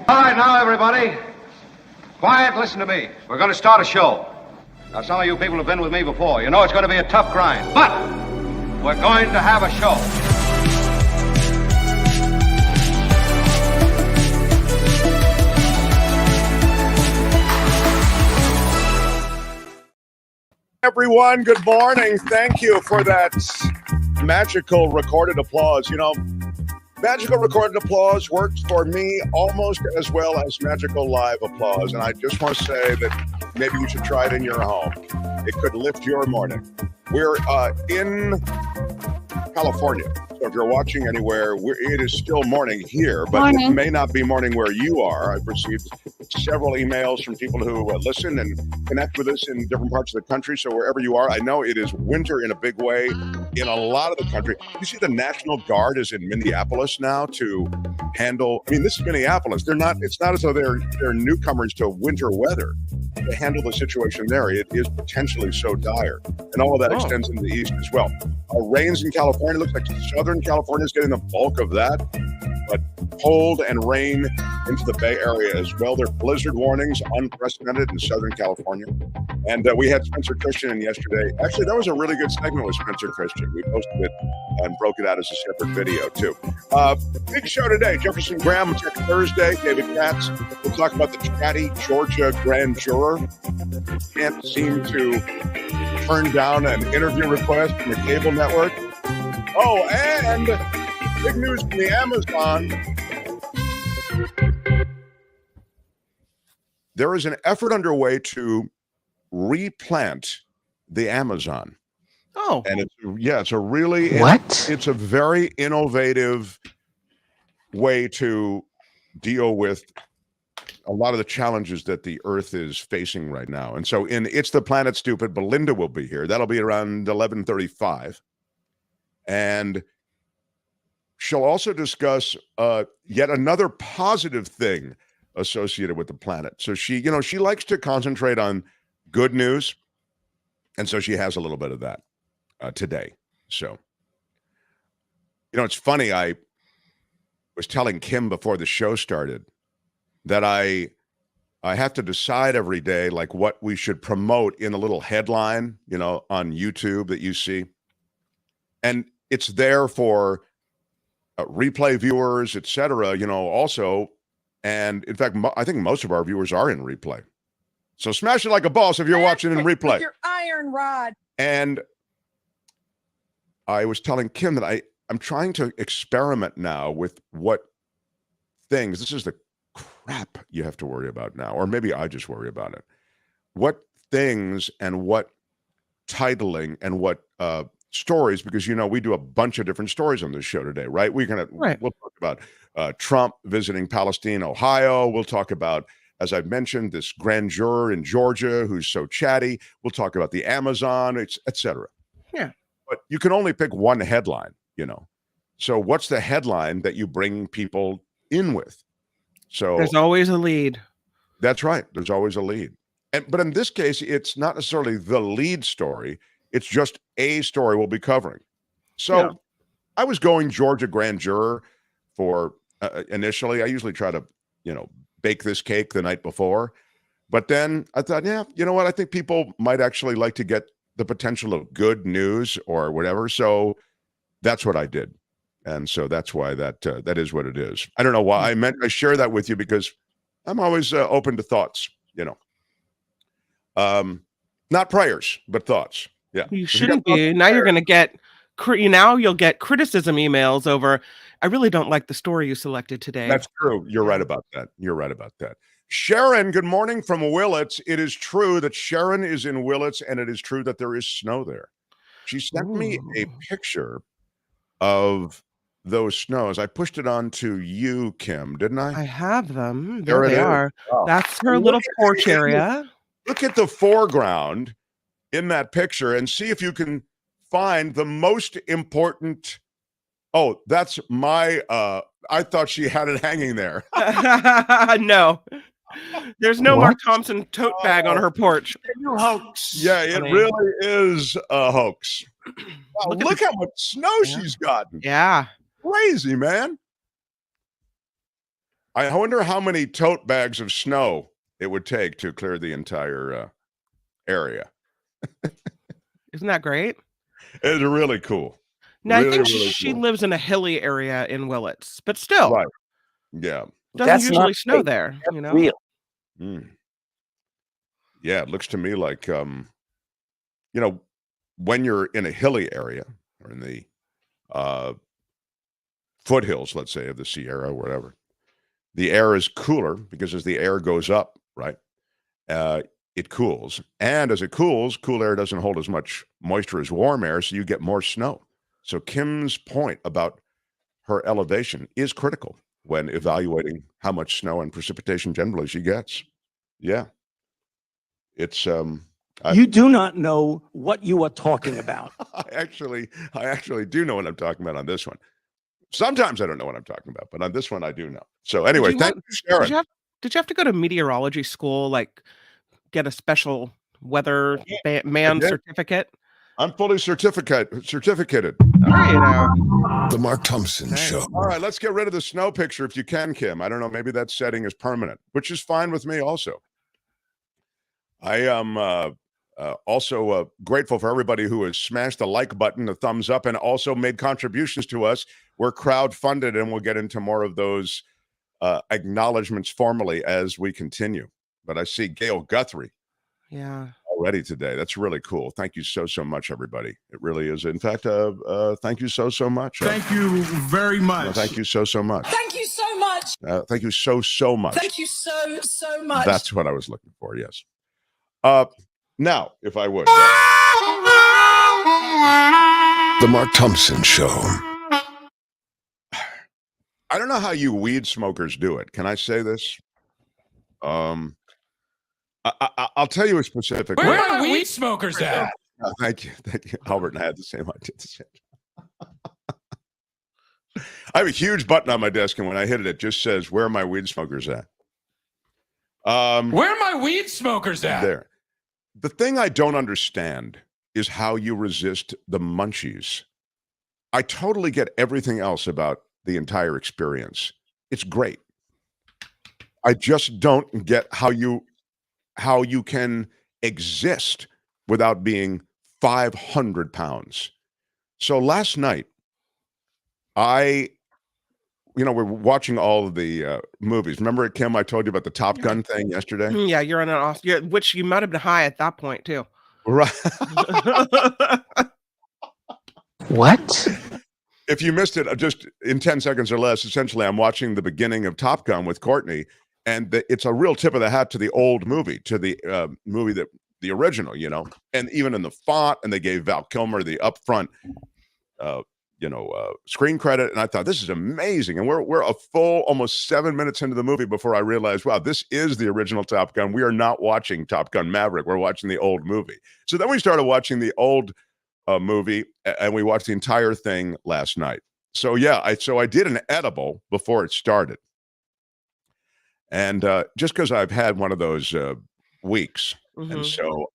All right, now, everybody. Quiet, listen to me. We're going to start a show. Now, some of you people have been with me before. You know it's going to be a tough grind, but we're going to have a show. Everyone, good morning. Thank you for that magical recorded applause. You know, magical recorded applause works for me almost as well as magical live applause. And I just want to say that maybe you should try it in your home. It could lift your morning. We're in California. So if you're watching anywhere, it is still morning here, but it may not be morning where you are. I've received several emails from people who listen and connect with us in different parts of the country. So wherever you are, I know it is winter in a big way in a lot of the country. You see the National Guard is in Minneapolis now to handle, I mean, this is Minneapolis. It's not as though they're newcomers to winter weather. To handle the situation there, it is potentially so dire. And all of that extends into the east as well. Rains in California, looks like Southern California is getting the bulk of that. But cold and rain into the Bay Area as well. There are blizzard warnings, unprecedented in Southern California. And we had Spencer Christian in yesterday. Actually, that was a really good segment with Spencer Christian. We posted it and broke it out as a separate video, too. Big show today. Jefferson Graham, Tech Thursday. David Katz. We'll talk about the Chatty, Georgia grand juror. Can't seem to turn down an interview request from the cable network. Oh, and big news from the Amazon. There is an effort underway to replant the Amazon. Oh. And it's a really it's a very innovative way to deal with a lot of the challenges that the earth is facing right now. And so in It's the Planet Stupid, Belinda will be here. That'll be around 11:35. And she'll also discuss yet another positive thing associated with the planet. So she likes to concentrate on good news. And so she has a little bit of that today. So, it's funny. I was telling Kim before the show started that I have to decide every day, like what we should promote in a little headline, on YouTube that you see. And it's there for replay viewers, etc. Also, and in fact, I think most of our viewers are in replay. So smash it like a boss if you're watching in replay. With your iron rod. And I was telling Kim that I'm trying to experiment now with what things. This is the crap you have to worry about now, or maybe I just worry about it. What things and what titling and what stories, because we do a bunch of different stories on this show today, right? We'll talk about Trump visiting Palestine, Ohio. We'll talk about, as I've mentioned, this grand juror in Georgia who's so chatty. We'll talk about the Amazon, etc. Yeah. But you can only pick one headline, So what's the headline that you bring people in with? So there's always a lead. That's right. There's always a lead. But in this case, it's not necessarily the lead story. It's just a story we'll be covering. So I was going Georgia grand juror for initially. I usually try to, bake this cake the night before. But then I thought, you know what? I think people might actually like to get the potential of good news or whatever. So that's what I did. And so that's why that is what it is. I don't know why I share that with you, because I'm always open to thoughts, not prayers, but thoughts. Yeah. You shouldn't be. Now you're going to get, you'll get criticism emails over, I really don't like the story you selected today. That's true. You're right about that. Sharon, good morning from Willits. It is true that Sharon is in Willits, and it is true that there is snow there. She sent me a picture of those snows. I pushed it on to you, Kim, didn't I? I have them. There they are. Oh. That's her little porch area. Look at the foreground in that picture and see if you can find the most important. Oh, that's my, I thought she had it hanging there. No. There's no Mark Thompson tote bag on her porch. You hoax. Yeah, it really is a hoax. Wow, look how much snow she's gotten. Yeah. Crazy, man. I wonder how many tote bags of snow it would take to clear the entire area. Isn't that great? It's really cool. Now, really, I think really she cool. lives in a hilly area in Willits, but still, Right. Yeah. doesn't usually snow there, That's you know? real. Mm. Yeah, it looks to me like, when you're in a hilly area or in the foothills, let's say, of the Sierra or whatever, the air is cooler because as the air goes up, right, it cools. And as it cools, cool air doesn't hold as much moisture as warm air, so you get more snow. So Kim's point about her elevation is critical when evaluating how much snow and precipitation generally she gets. Yeah. It's You do not know what you are talking about. I actually do know what I'm talking about on this one. Sometimes I don't know what I'm talking about, but on this one I do know. So anyway, thank you, Sharon. Did you have to go to meteorology school, like get a special weather man certificate? I'm fully certificated. There you know. The Mark Thompson Show. All right, let's get rid of the snow picture if you can, Kim. I don't know, maybe that setting is permanent, which is fine with me also. I am also grateful for everybody who has smashed the like button, the thumbs up, and also made contributions to us. We're crowdfunded, and we'll get into more of those acknowledgments formally as we continue. But I see Gail Guthrie already today. That's really cool. Thank you so much, everybody. It really is. In fact, thank you so much. Thank you very much. Thank you so much. Thank you so much. Thank you so much. Thank you so much. That's what I was looking for, yes. Now, if I would. The Mark Thompson Show. I don't know how you weed smokers do it. Can I say this? I'll tell you a specific. Where are weed smokers at? Thank you. Albert and I had the same idea. I have a huge button on my desk, and when I hit it, it just says, "Where are my weed smokers at?" Where are my weed smokers at? There. The thing I don't understand is how you resist the munchies. I totally get everything else about the entire experience. It's great. I just don't get how you can exist without being 500 pounds. So last night, we're watching all of the movies. Remember, Kim, I told you about the Top Gun thing yesterday? Yeah, you're on an which you might have been high at that point, too. Right. What? If you missed it, just in 10 seconds or less, essentially, I'm watching the beginning of Top Gun with Courtney, and it's a real tip of the hat to the old movie, to the movie the original, and even in the font, and they gave Val Kilmer the upfront screen credit, and I thought, this is amazing. And we're a full almost 7 minutes into the movie before I realized, wow, this is the original Top Gun. We are not watching Top Gun Maverick. We're watching the old movie. So then we started watching the old movie, and we watched the entire thing last night. So yeah, I did an edible before it started, and just because I've had one of those weeks, and so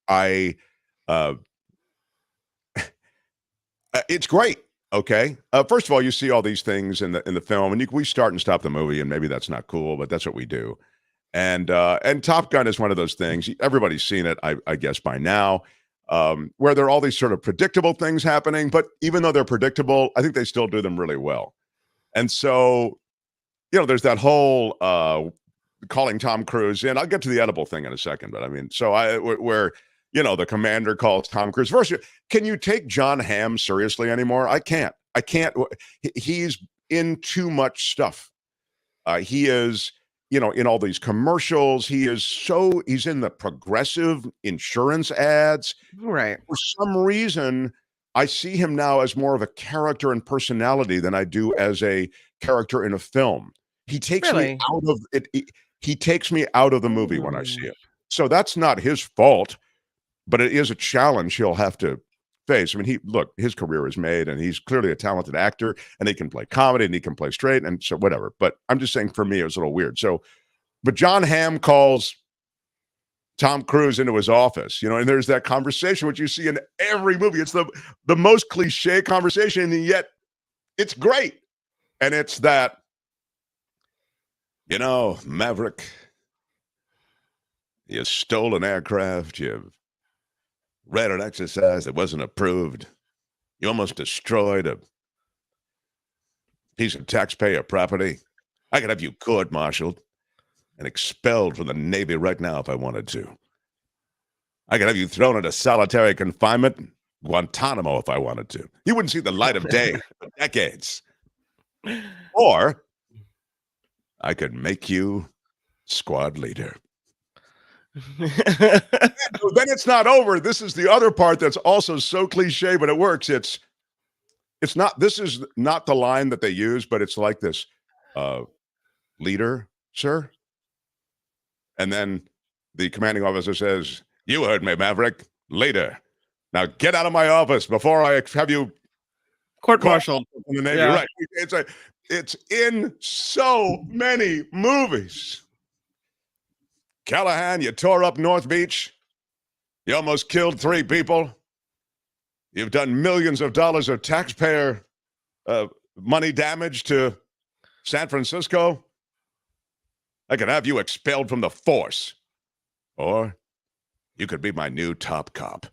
it's great. Okay. First of all, you see all these things in the film, and we start and stop the movie, and maybe that's not cool, but that's what we do. And Top Gun is one of those things. Everybody's seen it, I guess, by now, where there are all these sort of predictable things happening. But even though they're predictable, I think they still do them really well. And so, there's that whole calling Tom Cruise in. I'll get to the edible thing in a second, but I mean, where the commander calls Tom Cruise. First, can you take John Hamm seriously anymore? I can't. He's in too much stuff. He is, in all these commercials. He's in the Progressive insurance ads. Right. For some reason, I see him now as more of a character and personality than I do as a character in a film. He takes me out of it. He takes me out of the movie when I see it. So that's not his fault. But it is a challenge he'll have to face. I mean, his career is made, and he's clearly a talented actor, and he can play comedy, and he can play straight, and so whatever. But I'm just saying, for me, it was a little weird. So, but John Hamm calls Tom Cruise into his office, and there's that conversation which you see in every movie. It's the most cliche conversation, and yet it's great. And it's that, You know, Maverick, you stole an aircraft, you ran an exercise that wasn't approved, you almost destroyed a piece of taxpayer property. I could have you court-martialed and expelled from the Navy right now if I wanted to. I could have you thrown into solitary confinement, Guantanamo, if I wanted to. You wouldn't see the light of day for decades. Or I could make you squad leader. Then it's not over. This is the other part that's also so cliche, but it works. It's not, this is not the line that they use, but it's like this. Leader, sir? And then the commanding officer says, you heard me, Maverick. Leader. Now get out of my office before I have you court-martialed in the Navy. Yeah. Right. It's in so many movies. Callahan, you tore up North Beach. You almost killed 3 people. You've done millions of dollars of taxpayer money damage to San Francisco. I could have you expelled from the force. Or you could be my new top cop.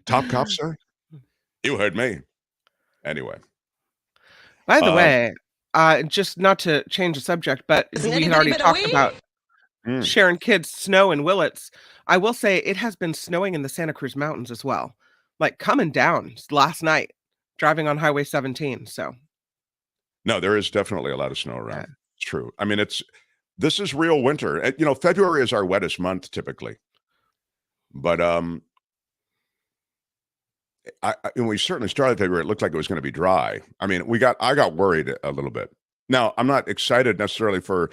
Top cop, sir? You heard me. Anyway. By the way, just not to change the subject, but we had already talked about sharing kids' snow in Willits. I will say it has been snowing in the Santa Cruz Mountains as well. Like coming down last night, driving on Highway 17. So, no, there is definitely a lot of snow around. Yeah. It's true. I mean, this is real winter. You know, February is our wettest month typically. But when we certainly started February, it looked like it was going to be dry. I mean, I got worried a little bit. Now, I'm not excited necessarily for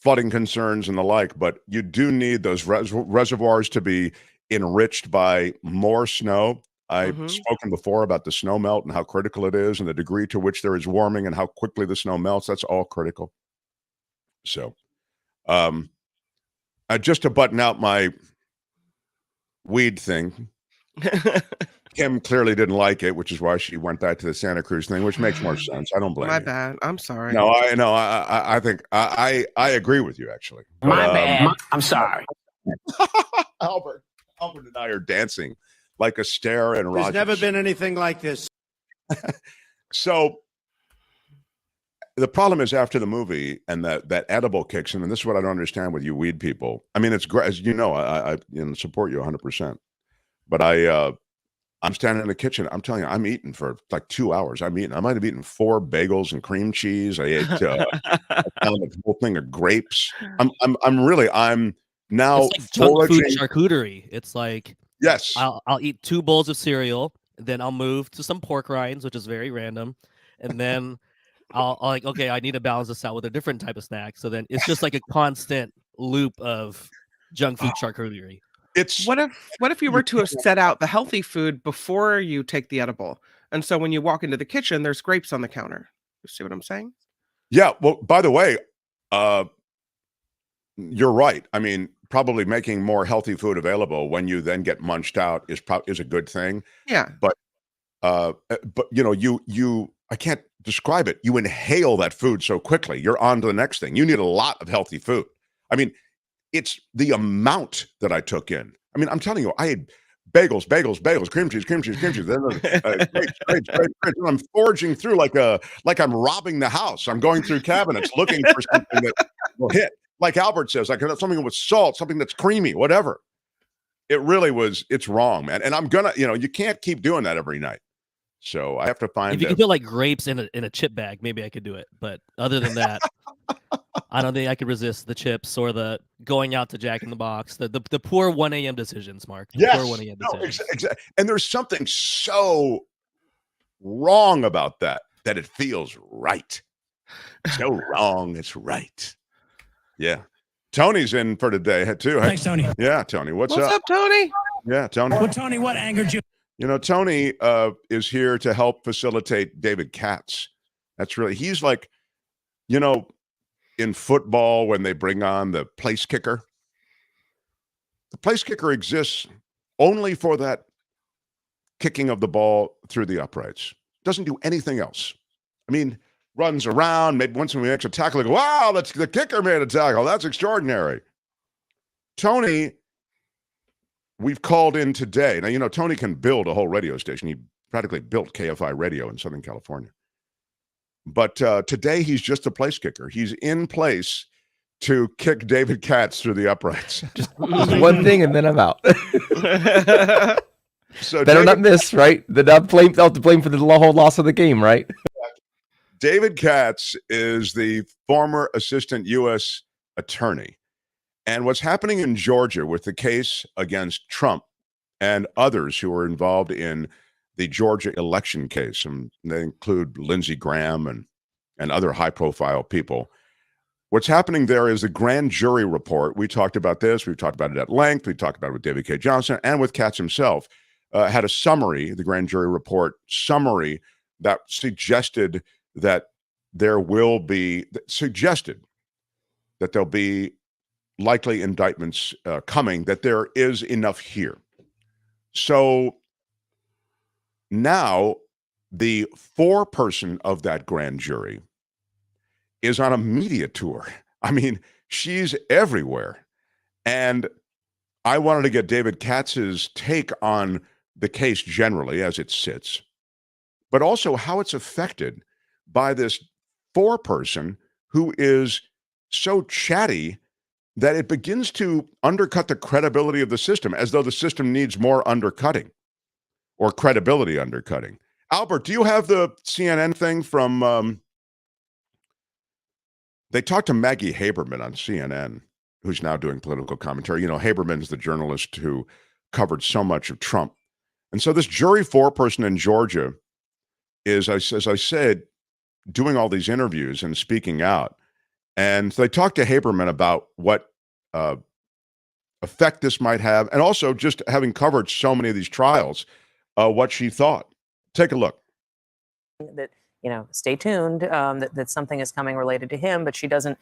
flooding concerns and the like, but you do need those reservoirs to be enriched by more snow. I've spoken before about the snow melt and how critical it is and the degree to which there is warming and how quickly the snow melts. That's all critical. So, just to button out my weed thing, Kim clearly didn't like it, which is why she went back to the Santa Cruz thing, which makes more sense. I don't blame you. My bad. I'm sorry. No, I think I agree with you actually. But, My bad. I'm sorry. Albert and I are dancing like Astaire and Rogers. There's never been anything like this. So the problem is after the movie and that edible kicks in, and this is what I don't understand with you weed people. I mean, it's great, as you know, I support you 100%. But I'm standing in the kitchen. I'm telling you, I'm eating for like 2 hours. I might have eaten 4 bagels and cream cheese. I ate a whole thing of grapes. I'm now it's like junk food charcuterie. It's like, yes, I'll eat 2 bowls of cereal, then I'll move to some pork rinds, which is very random, and then I'll like, okay, I need to balance this out with a different type of snack. So then it's just like a constant loop of junk food charcuterie. What if you were to have set out the healthy food before you take the edible, and so when you walk into the kitchen, there's grapes on the counter? You see what I'm saying? Yeah. Well, by the way, you're right. I mean, probably making more healthy food available when you then get munched out is a good thing. Yeah. But you know, I can't describe it. You inhale that food so quickly. You're on to the next thing. You need a lot of healthy food. I mean, it's the amount that I took in. I mean, I'm telling you, I had bagels, cream cheese. Then grapes. I'm foraging through like I'm robbing the house. I'm going through cabinets looking for something that will hit. Like Albert says, like something with salt, something that's creamy, whatever. It's wrong, man. And I'm gonna, you can't keep doing that every night. So I have to find. If you could put like grapes in a chip bag, maybe I could do it. But other than that, I don't think I could resist the chips or the going out to Jack in the Box. The poor 1 a.m. decisions, Mark. Yes. Poor 1 a.m. decisions. Exactly. And there's something so wrong about that it feels right. So wrong, it's right. Yeah. Tony's in for today too. Thanks, Tony. Yeah, Tony. What's up, Tony? Yeah, Tony. Well, Tony, what angered you? You know, Tony is here to help facilitate David Katz. That's really, he's like, in football when they bring on the place kicker. The place kicker exists only for that kicking of the ball through the uprights. Doesn't do anything else. I mean, runs around. Maybe once he makes a tackle, they go, wow, that's the kicker made a tackle. That's extraordinary. Tony, we've called in today. Now, you know, Tony can build a whole radio station. He practically built KFI radio in Southern California. But today, he's just a place kicker. He's in place to kick David Katz through the uprights. Just one thing, and then I'm out. So better not miss, right? I'll have to blame for the whole loss of the game, right? David Katz is the former assistant U.S. attorney. And what's happening in Georgia with the case against Trump and others who were involved in the Georgia election case, and they include Lindsey Graham and other high-profile people. What's happening there is a grand jury report. We talked about this. We've talked about it at length. We talked about it with David K. Johnson and with Katz himself. Had a summary, the grand jury report summary, that suggested that there'll be likely indictments coming, that there is enough here. So now the foreperson of that grand jury is on a media tour. I mean, she's everywhere. And I wanted to get David Katz's take on the case generally as it sits, but also how it's affected by this foreperson who is so chatty that it begins to undercut the credibility of the system, as though the system needs more undercutting or credibility undercutting. Albert, do you have the CNN thing from, they talked to Maggie Haberman on CNN, who's now doing political commentary. You know, Haberman's the journalist who covered so much of Trump. And so this jury foreperson in Georgia is, as I said, doing all these interviews and speaking out. And they talked to Haberman about what effect this might have, and also just having covered so many of these trials, what she thought. Take a look. That, you know, stay tuned, that something is coming related to him, but she doesn't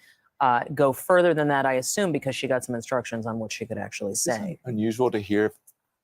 go further than that, I assume, because she got some instructions on what she could actually say. Unusual to hear.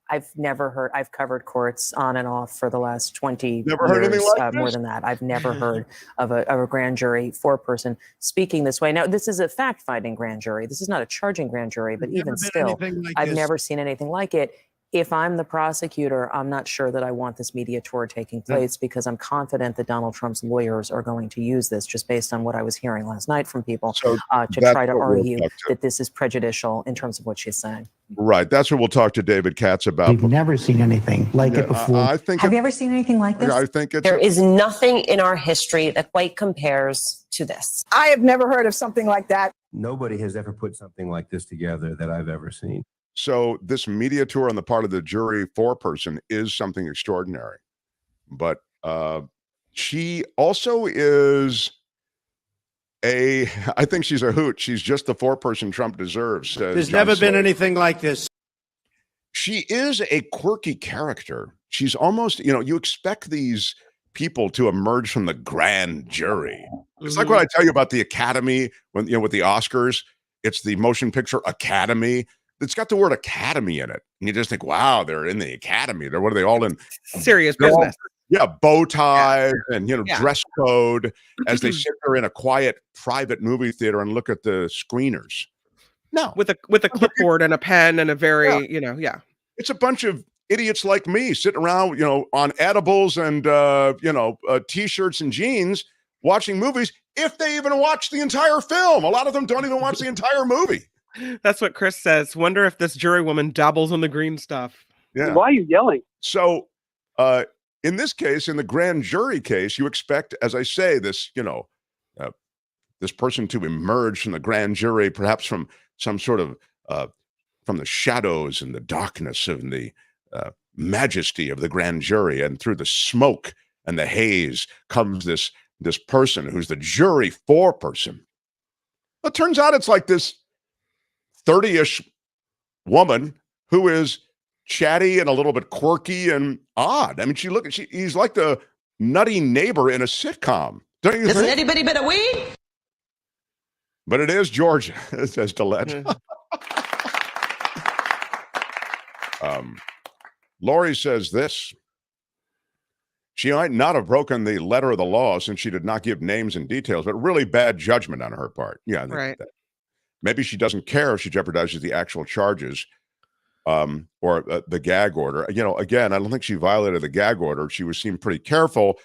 I've never heard, I've covered courts on and off for the last 20 Never years, heard anything like more this? than that. I've never heard of a grand jury foreperson speaking this way. Now, this is a fact-finding grand jury. This is not a charging grand jury, but even still, I've never seen anything like it. If I'm the prosecutor, I'm not sure that I want this media tour taking place, because I'm confident that Donald Trump's lawyers are going to use this, just based on what I was hearing last night from people, to try to argue that this is prejudicial in terms of what she's saying. Right. That's what we'll talk to David Katz about. We've never seen anything like it before. I think Have you ever seen anything like this? I think it's There is nothing in our history that quite compares to this. I have never heard of something like that. Nobody has ever put something like this together that I've ever seen. So this media tour on the part of the jury foreperson is something extraordinary. But she also is I think she's a hoot. She's just the foreperson Trump deserves. There's never been anything like this. She is a quirky character. She's almost, you know, you expect these people to emerge from the grand jury. It's like what I tell you about the Academy, when, you know, with the Oscars, it's the Motion Picture Academy. It's got the word academy in it. And you just think, wow, they're in the academy. What are they all in? Serious business. Bow ties and, you know, dress code as they sit there in a quiet private movie theater and look at the screeners. No. With a clipboard and a pen and a very, It's a bunch of idiots like me sitting around, you know, on edibles and, T-shirts and jeans watching movies, if they even watch the entire film. A lot of them don't even watch the entire movie. That's what Chris says. Wonder if this jurywoman dabbles in the green stuff. Yeah. Why are you yelling? So, in this case, in the grand jury case, you expect, as I say, this, this person to emerge from the grand jury, perhaps from some sort of, from the shadows and the darkness and the majesty of the grand jury, and through the smoke and the haze comes this person who's the jury foreperson. It turns out it's like this 30-ish woman who is chatty and a little bit quirky and odd. I mean, he's like the nutty neighbor in a sitcom. Don't you think? Isn't anybody but a weed? But it is Georgia, says Dillette. Lori says this. She might not have broken the letter of the law since she did not give names and details, but really bad judgment on her part. Yeah, I think Right. that. Maybe she doesn't care if she jeopardizes the actual charges or the gag order. You know, again, I don't think she violated the gag order. She seemed pretty careful,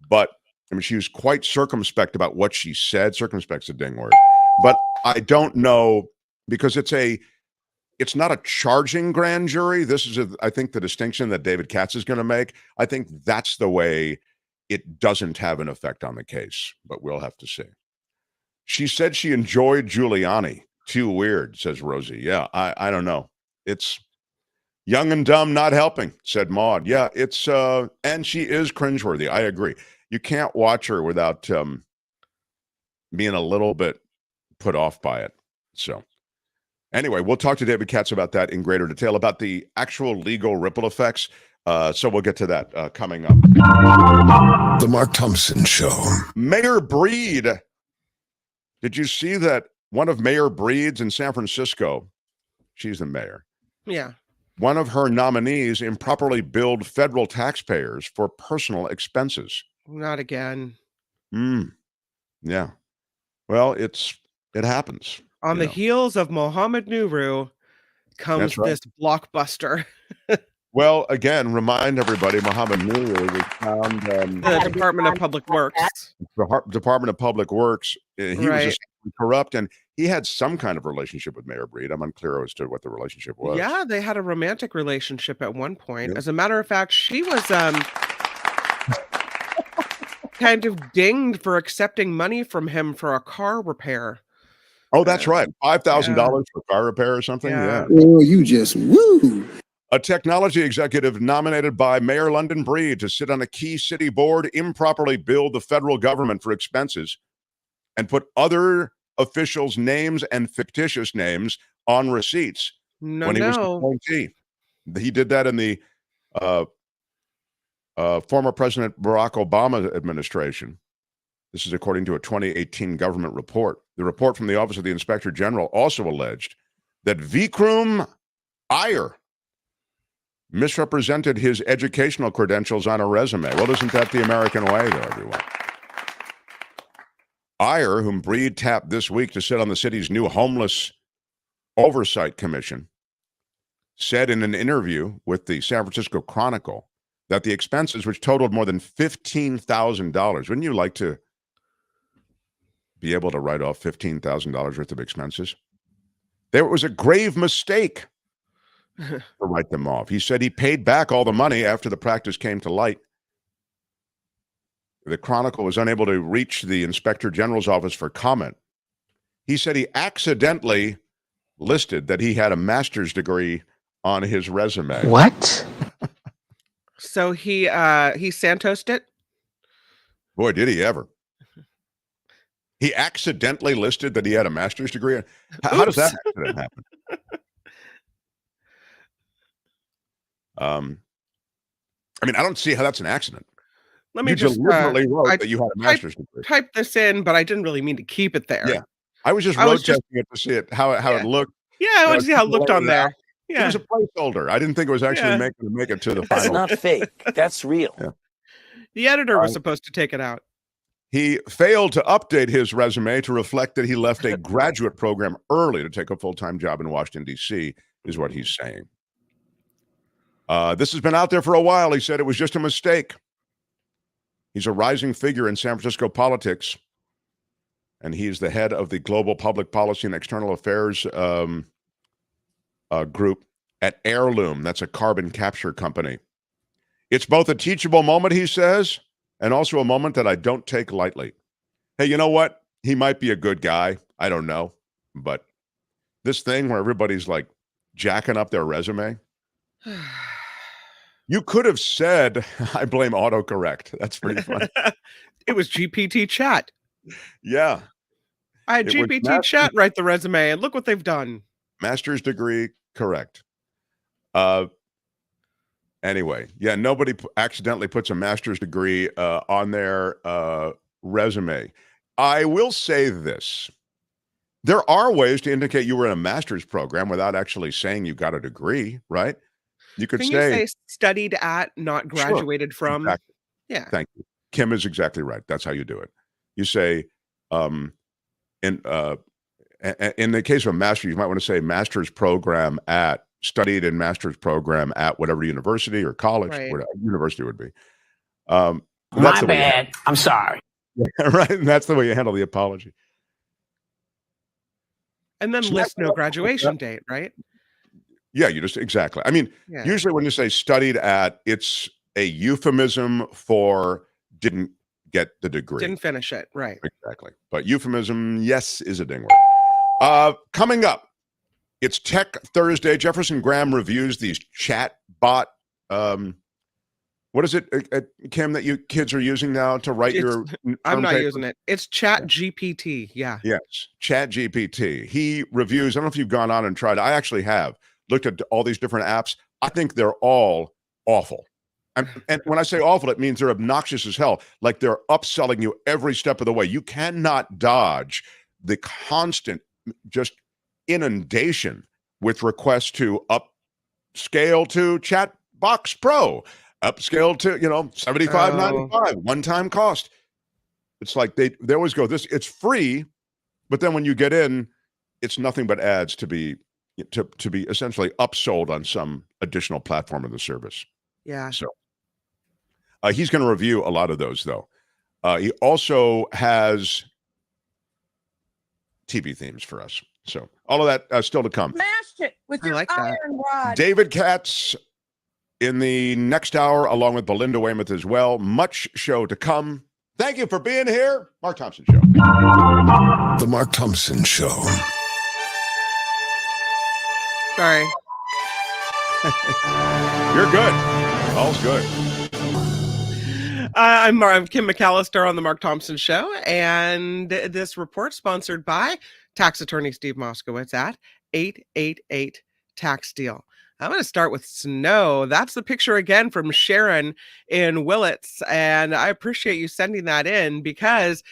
but I mean, she was quite circumspect about what she said. Circumspect's a ding word. But I don't know, because it's not a charging grand jury. This is, I think, the distinction that David Katz is going to make. I think that's the way it doesn't have an effect on the case, but we'll have to see. She said she enjoyed Giuliani. Too weird, says Rosie. Yeah, I don't know. It's young and dumb not helping, said Maud. Yeah, it's and she is cringeworthy. I agree. You can't watch her without being a little bit put off by it. So anyway, we'll talk to David Katz about that in greater detail, about the actual legal ripple effects. So we'll get to that coming up. The Mark Thompson Show. Mayor Breed. Did you see that one of Mayor Breed's in San Francisco, she's the mayor. Yeah. One of her nominees improperly billed federal taxpayers for personal expenses. Not again. Yeah. Well, it happens. On the heels of Mohammed Nuru comes this blockbuster. Well, again, remind everybody, Mohammed Nuru was found the Department of Public Works. The Department of Public Works. He Right. was corrupt, and he had some kind of relationship with Mayor Breed. I'm unclear as to what the relationship was. Yeah, they had a romantic relationship at one point. As a matter of fact, she was kind of dinged for accepting money from him for a car repair. Oh, that's right. $5,000 for car repair or something? Yeah. Oh, you just woo. A technology executive nominated by Mayor London Breed to sit on a key city board improperly billed the federal government for expenses and put other officials' names and fictitious names on receipts when he was an appointee. He did that in the former President Barack Obama administration. This is according to a 2018 government report. The report from the Office of the Inspector General also alleged that Vikram Iyer misrepresented his educational credentials on a resume. Well, isn't that the American way, though, everyone? Iyer, whom Breed tapped this week to sit on the city's new Homeless Oversight Commission, said in an interview with the San Francisco Chronicle that the expenses, which totaled more than $15,000, wouldn't you like to be able to write off $15,000 worth of expenses? There was a grave mistake to write them off. He said he paid back all the money after the practice came to light. The Chronicle was unable to reach the Inspector General's office for comment. He said he accidentally listed that he had a master's degree on his resume. What? So he Santosed it? Boy, did he ever. He accidentally listed that he had a master's degree. How does that accident happen? I mean, I don't see how that's an accident. Let me you just deliberately wrote that you had a master's degree. Type this in, but I didn't really mean to keep it there. Yeah, I was just road testing it to see how it looked. Yeah, I wanted to see how it looked on there. Yeah, it was a placeholder. I didn't think it was actually make it to the final. That's not fake. That's real. Yeah. The editor was supposed to take it out. He failed to update his resume to reflect that he left a graduate program early to take a full-time job in Washington, D.C., is what he's saying. This has been out there for a while. He said it was just a mistake. He's a rising figure in San Francisco politics, and he's the head of the Global Public Policy and External Affairs group at Heirloom. That's a carbon capture company. It's both a teachable moment, he says, and also a moment that I don't take lightly. Hey, you know what? He might be a good guy. I don't know. But this thing where everybody's like jacking up their resume. You could have said, I blame autocorrect. That's pretty funny. It was GPT chat. Yeah. I had GPT chat write the resume, and look what they've done. Master's degree, correct. Anyway, yeah, nobody accidentally puts a master's degree on their resume. I will say this. There are ways to indicate you were in a master's program without actually saying you got a degree, right? You could Can say, you say studied at, not graduated from? Exactly. Yeah. Thank you. Kim is exactly right. That's how you do it. You say, in the case of a master, you might want to say master's program at, studied in master's program at whatever university or college, Right. whatever university would be. My bad. I'm sorry. Right. And that's the way you handle the apology. And then list no graduation date, right? Yeah, you just, exactly. I mean, usually when you say studied at, it's a euphemism for didn't get the degree. Didn't finish it, right. Exactly. But euphemism, yes, is a ding word. Coming up, it's Tech Thursday. Jefferson Graham reviews these chatbot, what is it, Kim, that you kids are using now to write your I'm not using it. It's ChatGPT, yeah. Yes, ChatGPT. He reviews, I don't know if you've gone on and tried. I actually have looked at all these different apps. I think they're all awful. And when I say awful, it means they're obnoxious as hell. Like they're upselling you every step of the way. You cannot dodge the constant just inundation with requests to upscale to Chatbox Pro, upscale to, $75.95, one-time cost. It's like they always go, it's free, but then when you get in, it's nothing but ads to be essentially upsold on some additional platform of the service. Yeah. So he's going to review a lot of those, though. He also has TV themes for us. So all of that still to come. Smashed it with your iron rod. David Katz in the next hour, along with Belinda Waymouth as well. Much show to come. Thank you for being here. Mark Thompson Show. The Mark Thompson Show. Sorry. You're good. All's good. I'm Kim McAllister on the Mark Thompson Show, and this report sponsored by tax attorney Steve Moskowitz at 888 Tax Deal. I'm going to start with snow. That's the picture again from Sharon in Willits, and I appreciate you sending that in because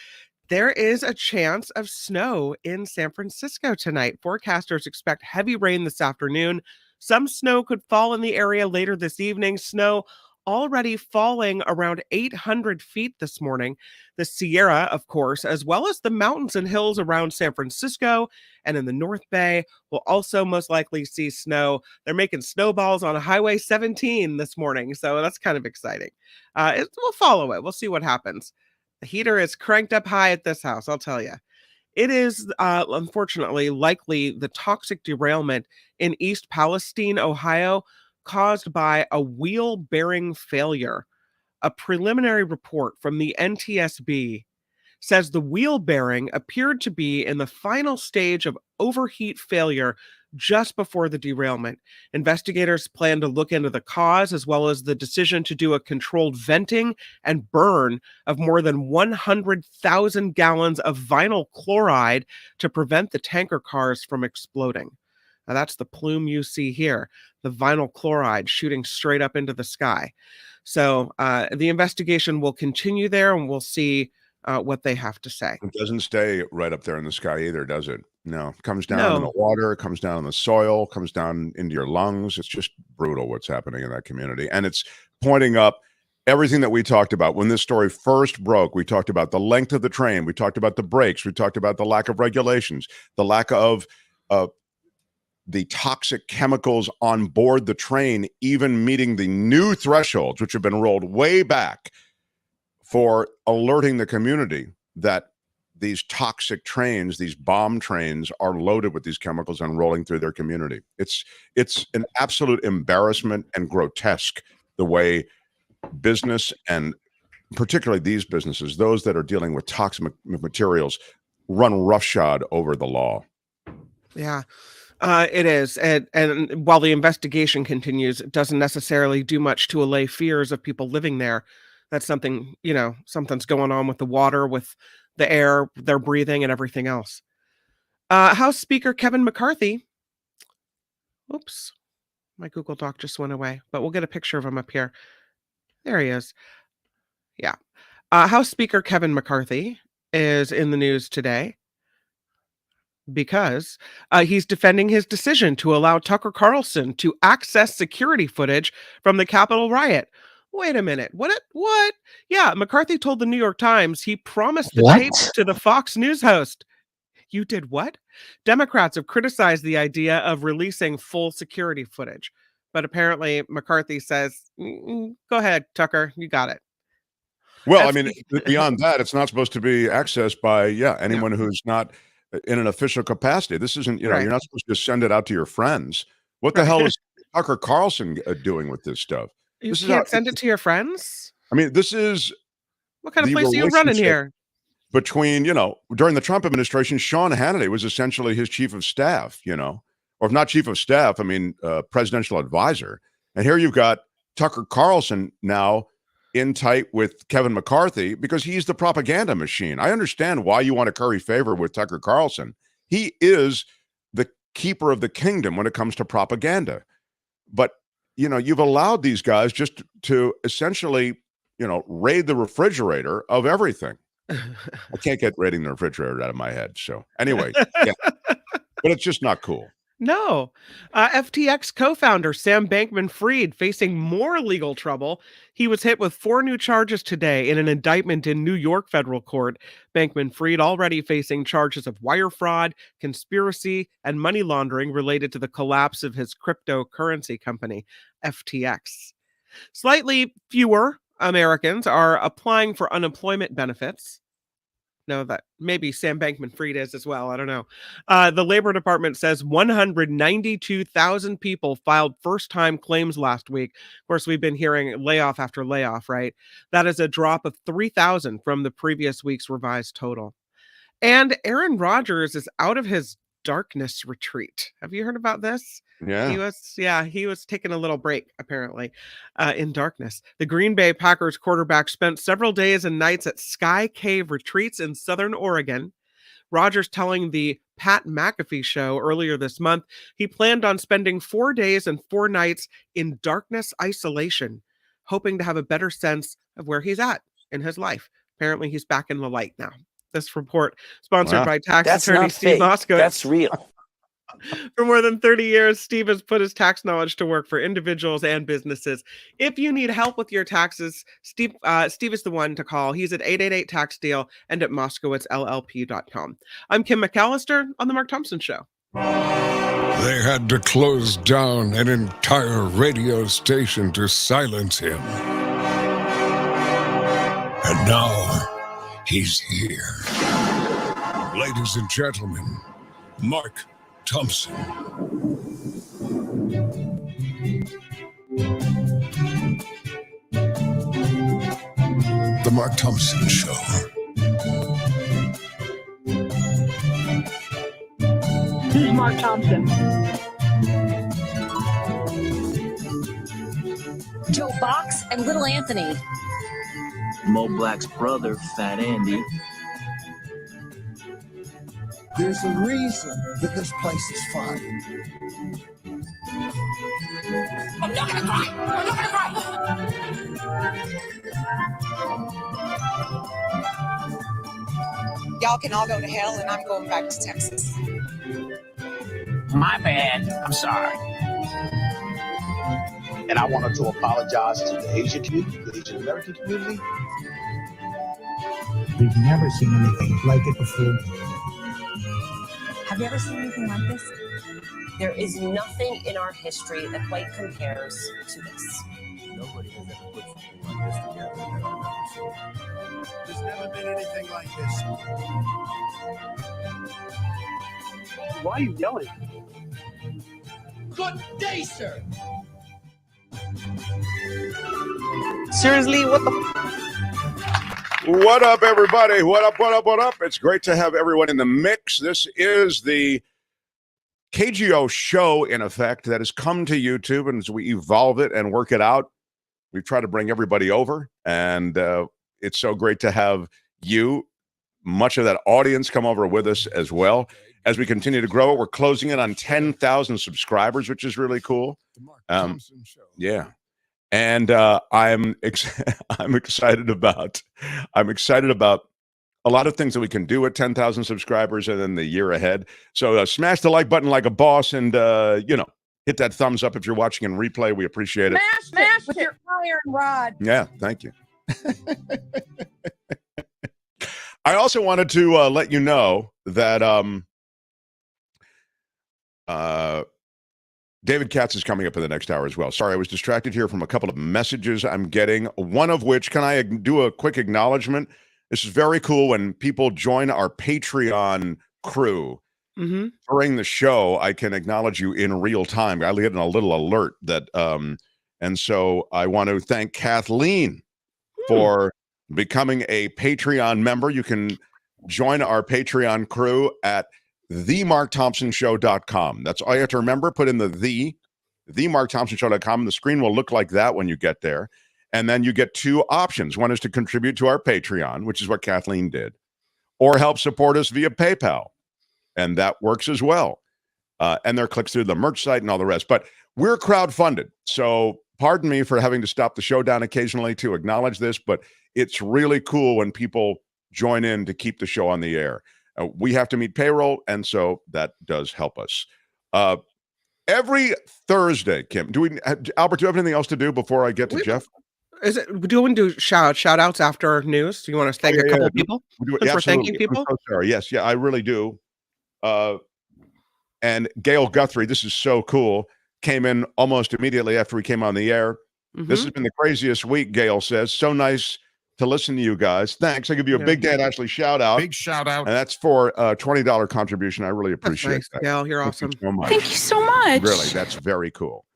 there is a chance of snow in San Francisco tonight. Forecasters expect heavy rain this afternoon. Some snow could fall in the area later this evening. Snow already falling around 800 feet this morning. The Sierra, of course, as well as the mountains and hills around San Francisco and in the North Bay will also most likely see snow. They're making snowballs on Highway 17 this morning, so that's kind of exciting. We'll follow it. We'll see what happens. The heater is cranked up high at this house, I'll tell you. It is, unfortunately, likely the toxic derailment in East Palestine, Ohio, caused by a wheel bearing failure. A preliminary report from the NTSB says the wheel bearing appeared to be in the final stage of overheat failure just before the derailment. Investigators plan to look into the cause as well as the decision to do a controlled venting and burn of more than 100,000 gallons of vinyl chloride to prevent the tanker cars from exploding. Now that's the plume you see here, the vinyl chloride shooting straight up into the sky. So the investigation will continue there, and we'll see what they have to say. It doesn't stay right up there in the sky either, does it? No, it comes down in the water, it comes down in the soil, comes down into your lungs. It's just brutal what's happening in that community. And it's pointing up everything that we talked about. When this story first broke, we talked about the length of the train. We talked about the brakes. We talked about the lack of regulations, the lack of the toxic chemicals on board the train, even meeting the new thresholds, which have been rolled way back for alerting the community that these toxic trains, these bomb trains, are loaded with these chemicals and rolling through their community. It's an absolute embarrassment and grotesque the way business, and particularly these businesses, those that are dealing with toxic materials, run roughshod over the law. Yeah. It is. And while the investigation continues, it doesn't necessarily do much to allay fears of people living there. That's something, something's going on with the water, with the air they're breathing, and everything else. House Speaker Kevin McCarthy. Oops. My Google Doc just went away, but we'll get a picture of him up here. There he is. Yeah. House Speaker Kevin McCarthy is in the news today because he's defending his decision to allow Tucker Carlson to access security footage from the Capitol riot. Wait a minute. What? Yeah, McCarthy told the New York Times he promised the What? tapes to the Fox News host. You did what? Democrats have criticized the idea of releasing full security footage. But apparently McCarthy says, go ahead, Tucker, you got it. Well, I mean, beyond that, it's not supposed to be accessed by, anyone who's not in an official capacity. This isn't, you're not supposed to send it out to your friends. What the hell is Tucker Carlson doing with this stuff? You can't send it to your friends? I mean, this is... What kind of place are you running here? Between, during the Trump administration, Sean Hannity was essentially his chief of staff, or if not chief of staff, I mean, presidential advisor. And here you've got Tucker Carlson now in tight with Kevin McCarthy because he's the propaganda machine. I understand why you want to curry favor with Tucker Carlson. He is the keeper of the kingdom when it comes to propaganda. But, you've allowed these guys just to essentially, raid the refrigerator of everything. I can't get raiding the refrigerator out of my head. So anyway, but it's just not cool. No. FTX co-founder Sam Bankman-Fried facing more legal trouble. He was hit with 4 new charges today in an indictment in New York federal court. Bankman-Fried already facing charges of wire fraud, conspiracy, and money laundering related to the collapse of his cryptocurrency company, FTX. Slightly fewer Americans are applying for unemployment benefits. No, that maybe Sam Bankman-Fried is as well. I don't know. The Labor Department says 192,000 people filed first-time claims last week. Of course, we've been hearing layoff after layoff, right? That is a drop of 3,000 from the previous week's revised total. And Aaron Rodgers is out of his darkness retreat. Have you heard about this? Yeah. He was taking a little break, apparently, in darkness. The Green Bay Packers quarterback spent several days and nights at Sky Cave retreats in Southern Oregon. Rodgers telling the Pat McAfee show earlier this month he planned on spending 4 days and 4 nights in darkness isolation, hoping to have a better sense of where he's at in his life. Apparently, he's back in the light now. This report sponsored by tax attorney Steve Moskowitz. That's real. For more than 30 years, Steve has put his tax knowledge to work for individuals and businesses. If you need help with your taxes, Steve is the one to call. He's at 888-TAX-DEAL and at moskowitzllp.com. I'm Kim McAllister on The Mark Thompson Show. They had to close down an entire radio station to silence him. And now, he's here. Ladies and gentlemen, Mark Thompson. The Mark Thompson Show. Who's Mark Thompson? Joe Box and Little Anthony. Mo Black's brother, Fat Andy. There's a reason that this place is fine. I'm not gonna cry! I'm not gonna cry! Y'all can all go to hell, and I'm going back to Texas. My bad. I'm sorry. And I wanted to apologize to the Asian community, the Asian American community. We've never seen anything like it before. Have you ever seen anything like this? There is nothing in our history that quite compares to this. Nobody has ever put something like this together that I've ever seen. There's never been anything like this. Why are you yelling? Good day, sir. Seriously, what the? What up, everybody? What up, what up, what up? It's great to have everyone in the mix. This is the KGO show, in effect, that has come to YouTube, and as we evolve it and work it out, we try to bring everybody over, and it's so great to have you, much of that audience, come over with us as well. As we continue to grow it, we're closing in on 10,000 subscribers, which is really cool. Yeah. And I'm excited about a lot of things that we can do at 10,000 subscribers and then the year ahead. So smash the like button like a boss, and Hit that thumbs up if you're watching in replay. We appreciate it. Smash with your iron rod. Yeah, thank you. I also wanted to let you know that David Katz is coming up in the next hour as well. Sorry, I was distracted here from a couple of messages I'm getting, one of which, can I do a quick acknowledgement? This is very cool when people join our Patreon crew. Mm-hmm. During the show, I can acknowledge you in real time. I get a little alert that, and so I want to thank Kathleen for becoming a Patreon member. You can join our Patreon crew at themarkthompsonshow.com. That's all you have to remember. Put in the themarkthompsonshow.com. The screen will look like that when you get there. And then you get two options. One is to contribute to our Patreon, which is what Kathleen did, or help support us via PayPal. And that works as well. And there are clicks through the merch site and all the rest. But we're crowdfunded. So pardon me for having to stop the show down occasionally to acknowledge this, but it's really cool when people join in to keep the show on the air. We have to meet payroll, and so that does help us. Every Thursday, Kim, Albert, do you have anything else to do before I get to Jeff? Do you want to do shout outs after news? Do you want to thank a couple of people? For thanking people? I'm so sorry. Yes, I really do. And Gail Guthrie, this is so cool, came in almost immediately after we came on the air. Mm-hmm. This has been the craziest week, Gail says. So nice to listen to you guys. Thanks. I give you a big Dan Ashley shout out. Big shout out. And that's for a $20 contribution. I really appreciate that. Gail, you're awesome. You so much. Thank you so much. Really, that's very cool.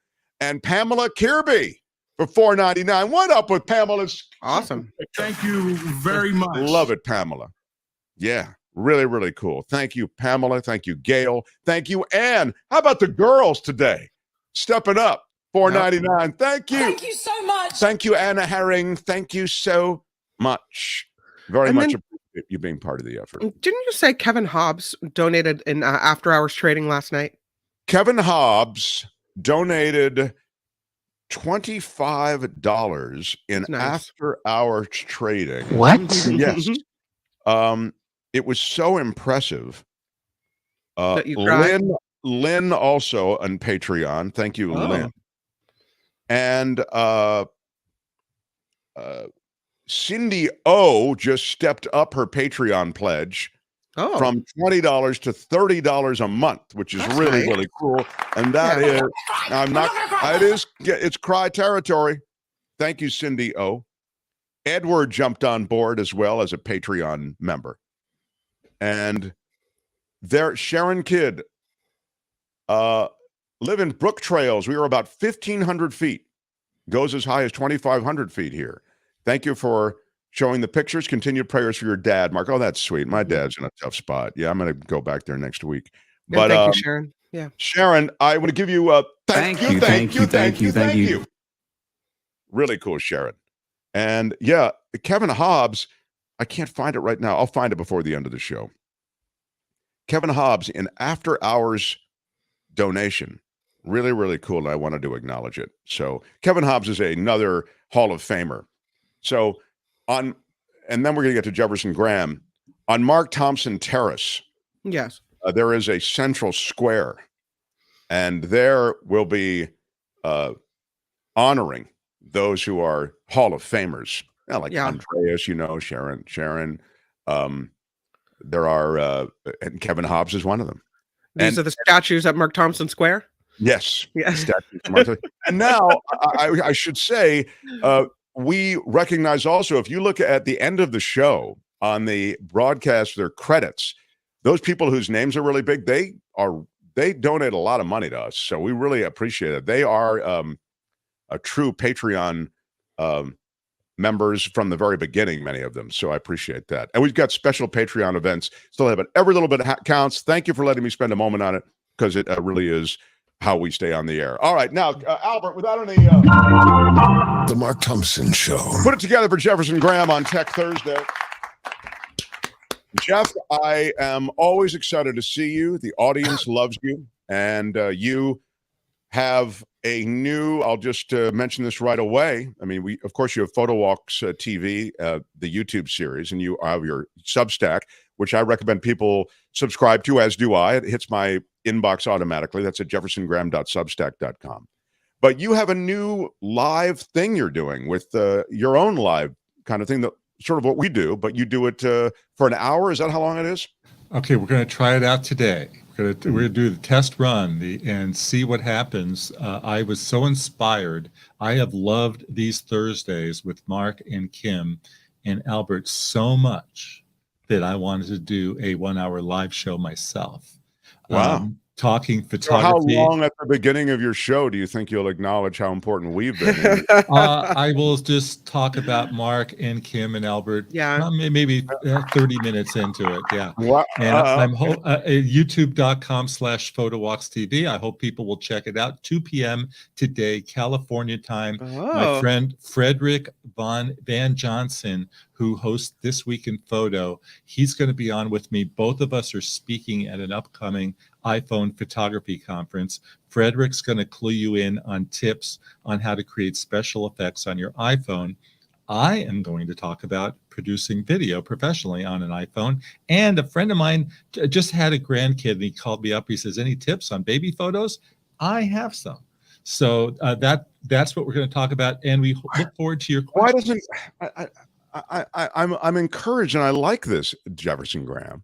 And Pamela Kirby for $4.99. What up with Pamela's? Awesome. Thank you very much. Love it, Pamela. Yeah, really, really cool. Thank you, Pamela. Thank you, Gail. Thank you, Ann. How about the girls today? Stepping up. $4.99. Thank you. Thank you so much. Thank you, Anna Herring. Thank you so much. Very much appreciate you being part of the effort. Didn't you say Kevin Hobbs donated in after hours trading last night? Kevin Hobbs donated $25 in after hours trading. What? Yes. It was so impressive. That you cried? Lynn also on Patreon. Thank you, Lynn. And Cindy O just stepped up her Patreon pledge from $20 to $30 a month, which is really cool. And that is, it's cry territory. Thank you, Cindy O. Edward jumped on board as well as a Patreon member. And there, Sharon Kidd, live in Brook Trails. We are about 1,500 feet. Goes as high as 2,500 feet here. Thank you for showing the pictures. Continued prayers for your dad, Mark. Oh, that's sweet. My dad's in a tough spot. Yeah, I'm going to go back there next week. Yeah, thank you, Sharon. Yeah, Sharon, I want to give you a thank you. Really cool, Sharon. And yeah, Kevin Hobbs, I can't find it right now. I'll find it before the end of the show. Kevin Hobbs in after hours donation. Really, really cool. And I wanted to acknowledge it. So Kevin Hobbs is another Hall of Famer. So and then we're going to get to Jefferson Graham. On Mark Thompson Terrace, yes, there is a central square, and there will be honoring those who are Hall of Famers. Like Andreas, Sharon. There are, and Kevin Hobbs is one of them. These are the statues at Mark Thompson Square? Yes. Statues. And now, I should say, we recognize also, if you look at the end of the show on the broadcast, their credits, those people whose names are really big, they donate a lot of money to us. So we really appreciate it. They are a true Patreon members from the very beginning, many of them. So I appreciate that. And we've got special Patreon events. Still have it. Every little bit counts. Thank you for letting me spend a moment on it, because it really is how we stay on the air. All right. Now, Albert, without any... The Mark Thompson Show. Put it together for Jefferson Graham on Tech Thursday. Jeff, I am always excited to see you. The audience loves you. And you have a new, I'll just mention this right away. I mean, of course, you have Photo Walks TV, the YouTube series, and you have your Substack, which I recommend people subscribe to, as do I. It hits my inbox automatically. That's at jeffersongraham.substack.com. But you have a new live thing you're doing with your own live kind of thing, that sort of what we do, but you do it for an hour. Is that how long it is? Okay, we're going to try it out today. We're going to do the test run and see what happens. I was so inspired. I have loved these Thursdays with Mark and Kim and Albert so much that I wanted to do a 1-hour live show myself. Wow. Talking photography. So how long at the beginning of your show do you think you'll acknowledge how important we've been? I will just talk about Mark and Kim and Albert. Yeah. Maybe 30 minutes into it. Yeah. Wow. And I'm youtube.com/photowalkstv. I hope people will check it out. 2 p.m. today, California time. My friend Frederick Van Johnson, who hosts This Week in Photo, he's going to be on with me. Both of us are speaking at an upcoming iPhone photography conference. Frederick's going to clue you in on tips on how to create special effects on your iPhone. I am going to talk about producing video professionally on an iPhone. And a friend of mine just had a grandkid, and he called me up. He says, "Any tips on baby photos?" I have some. So that's what we're going to talk about. And we look forward to your questions. Why doesn't I'm encouraged, and I like this, Jefferson Graham.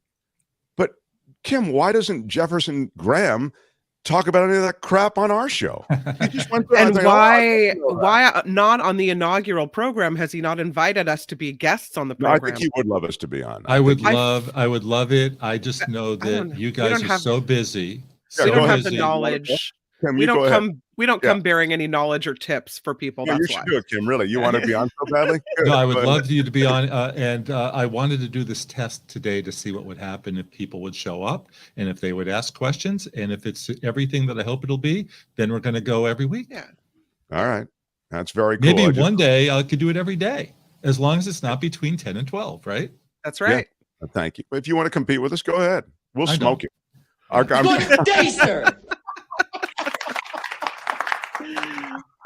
But Kim, why doesn't Jefferson Graham talk about any of that crap on our show? He just went and why not on the inaugural program? Has he not invited us to be guests on the program? No, I think he would love us to be on. I would love it. I just know that you guys are so busy. We don't have the knowledge. Kim, we don't come bearing any knowledge or tips for people. Yeah, that's you why. should do it, Kim. Really, you want to be on so badly? Good. No, I would love you to be on. And I wanted to do this test today to see what would happen if people would show up and if they would ask questions. And if it's everything that I hope it'll be, then we're going to go every week. Yeah. All right. That's very cool. Maybe one day I could do it every day, as long as it's not between 10 and 12, right? That's right. Yeah. Thank you. If you want to compete with us, go ahead. We'll smoke you.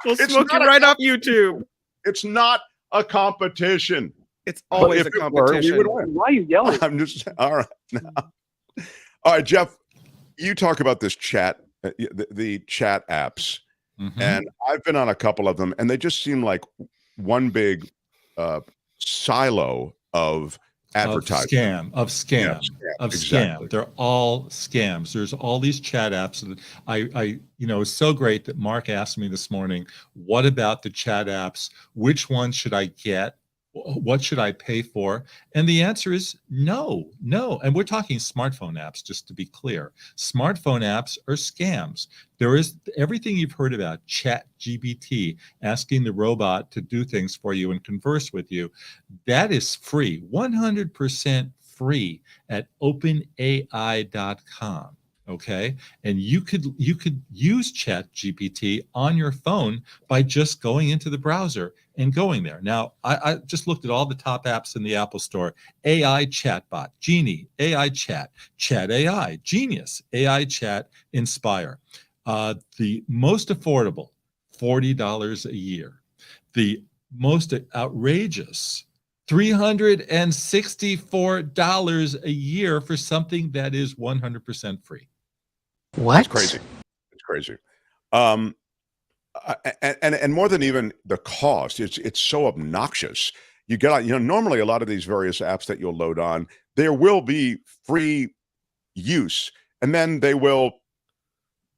We'll smoke you right off YouTube. It's not a competition. It's always a competition. Why are you yelling? I'm just all right now. All right, Jeff, you talk about this chat, the chat apps, and I've been on a couple of them, and they just seem like one big silo of advertising. Of scam. They're all scams. There's all these chat apps. And it's so great that Mark asked me this morning, what about the chat apps? Which one should I get? What should I pay for? And the answer is no. And we're talking smartphone apps, just to be clear. Smartphone apps are scams. There is everything you've heard about, ChatGPT, asking the robot to do things for you and converse with you. That is free, 100% free at openai.com. Okay, and you could use ChatGPT on your phone by just going into the browser and going there. Now, I just looked at all the top apps in the Apple Store: AI Chatbot, Genie, AI Chat, Chat AI, Genius, AI Chat, Inspire. The most affordable, $40 a year. The most outrageous, $364 a year for something that is 100% free. What? It's crazy. It's crazy. And more than even the cost, it's so obnoxious. You get, normally a lot of these various apps that you'll load on, there will be free use, and then they will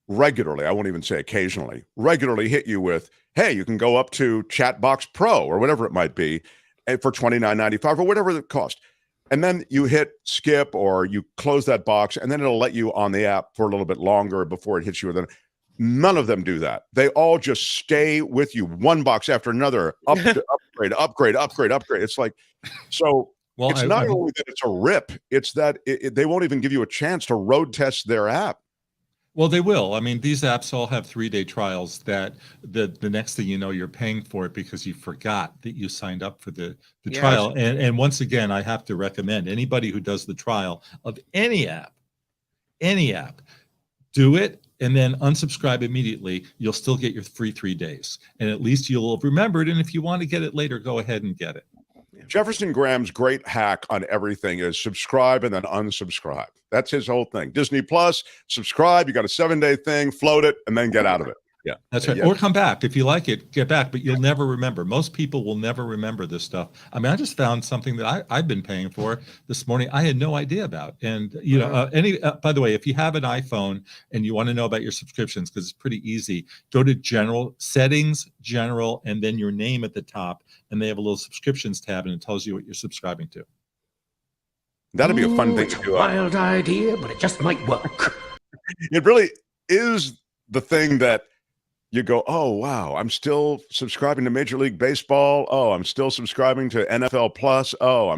regularly, I won't even say occasionally, regularly hit you with, hey, you can go up to Chatbox Pro or whatever it might be, and for $29.95 or whatever the cost. And then you hit skip or you close that box, and then it'll let you on the app for a little bit longer before it hits you with it. None of them do that. They all just stay with you, one box after another, upgrade. It's like, so it's not only that it's a rip, it's that they won't even give you a chance to road test their app. Well, they will. I mean, these apps all have 3-day trials that the next thing you know, you're paying for it because you forgot that you signed up for the trial. And once again, I have to recommend anybody who does the trial of any app, do it and then unsubscribe immediately, you'll still get your free 3 days. And at least you'll have remembered. And if you want to get it later, go ahead and get it. Jefferson Graham's great hack on everything is subscribe and then unsubscribe. That's his whole thing. Disney Plus, subscribe. You got a 7-day thing, float it, and then get out of it. Yeah, that's right. Yeah. Or come back if you like it, get back, but you'll never remember. Most people will never remember this stuff. I mean, I just found something that I've been paying for this morning. I had no idea about. And you know, by the way, if you have an iPhone and you want to know about your subscriptions, because it's pretty easy, go to General Settings, General, and then your name at the top, and they have a little subscriptions tab, and it tells you what you're subscribing to. That'd be a fun thing to do. Wild idea, but it just might work. It really is the thing that you go, oh, wow, I'm still subscribing to Major League Baseball. Oh, I'm still subscribing to NFL Plus. Oh,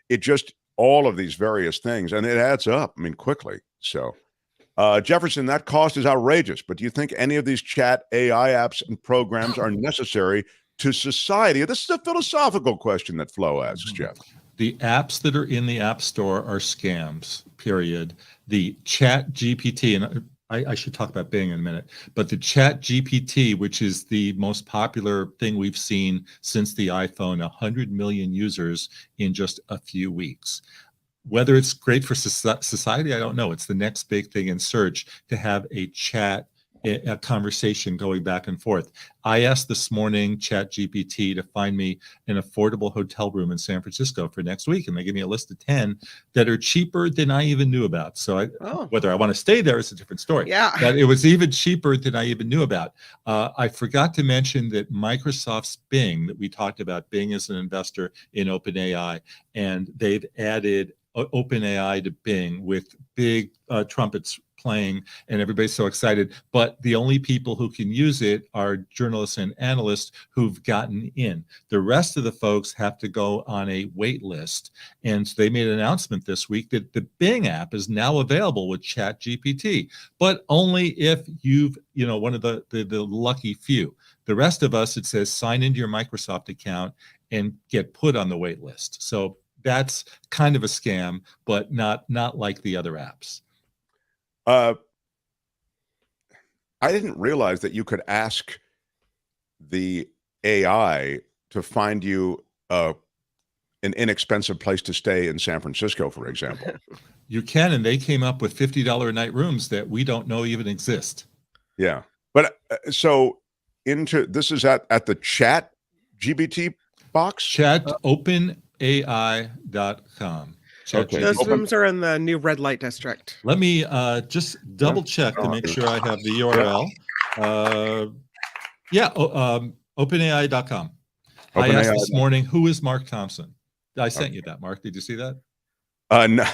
it just, all of these various things. And it adds up, I mean, quickly. So, Jefferson, that cost is outrageous. But do you think any of these chat AI apps and programs are necessary to society? This is a philosophical question that Flo asks, Jeff. The apps that are in the App Store are scams, period. The ChatGPT, and I should talk about Bing in a minute, but the ChatGPT, which is the most popular thing we've seen since the iPhone, 100 million users in just a few weeks. Whether it's great for society, I don't know. It's the next big thing in search, to have a chat, a conversation going back and forth. I asked this morning ChatGPT to find me an affordable hotel room in San Francisco for next week, and they give me a list of 10 that are cheaper than I even knew about. So whether I want to stay there is a different story. Yeah. But it was even cheaper than I even knew about. I forgot to mention that Microsoft's Bing, that we talked about, Bing is an investor in OpenAI, and they've added OpenAI to Bing with big trumpets playing, and everybody's so excited. But the only people who can use it are journalists and analysts who've gotten in. The rest of the folks have to go on a wait list. And so they made an announcement this week that the Bing app is now available with ChatGPT, but only if you've, one of the lucky few. The rest of us, it says sign into your Microsoft account and get put on the wait list. So that's kind of a scam, but not like the other apps. I didn't realize that you could ask the AI to find you an inexpensive place to stay in San Francisco, for example. You can, and they came up with $50 a night rooms that we don't know even exist. Yeah, but so this is at the Chat GPT box? OpenAI.com. Okay. Those rooms are in the new red light district. Let me just double check to make sure I have the URL. OpenAI.com. I asked this morning, who is Mark Thompson? I sent you that, Mark. Did you see that? No.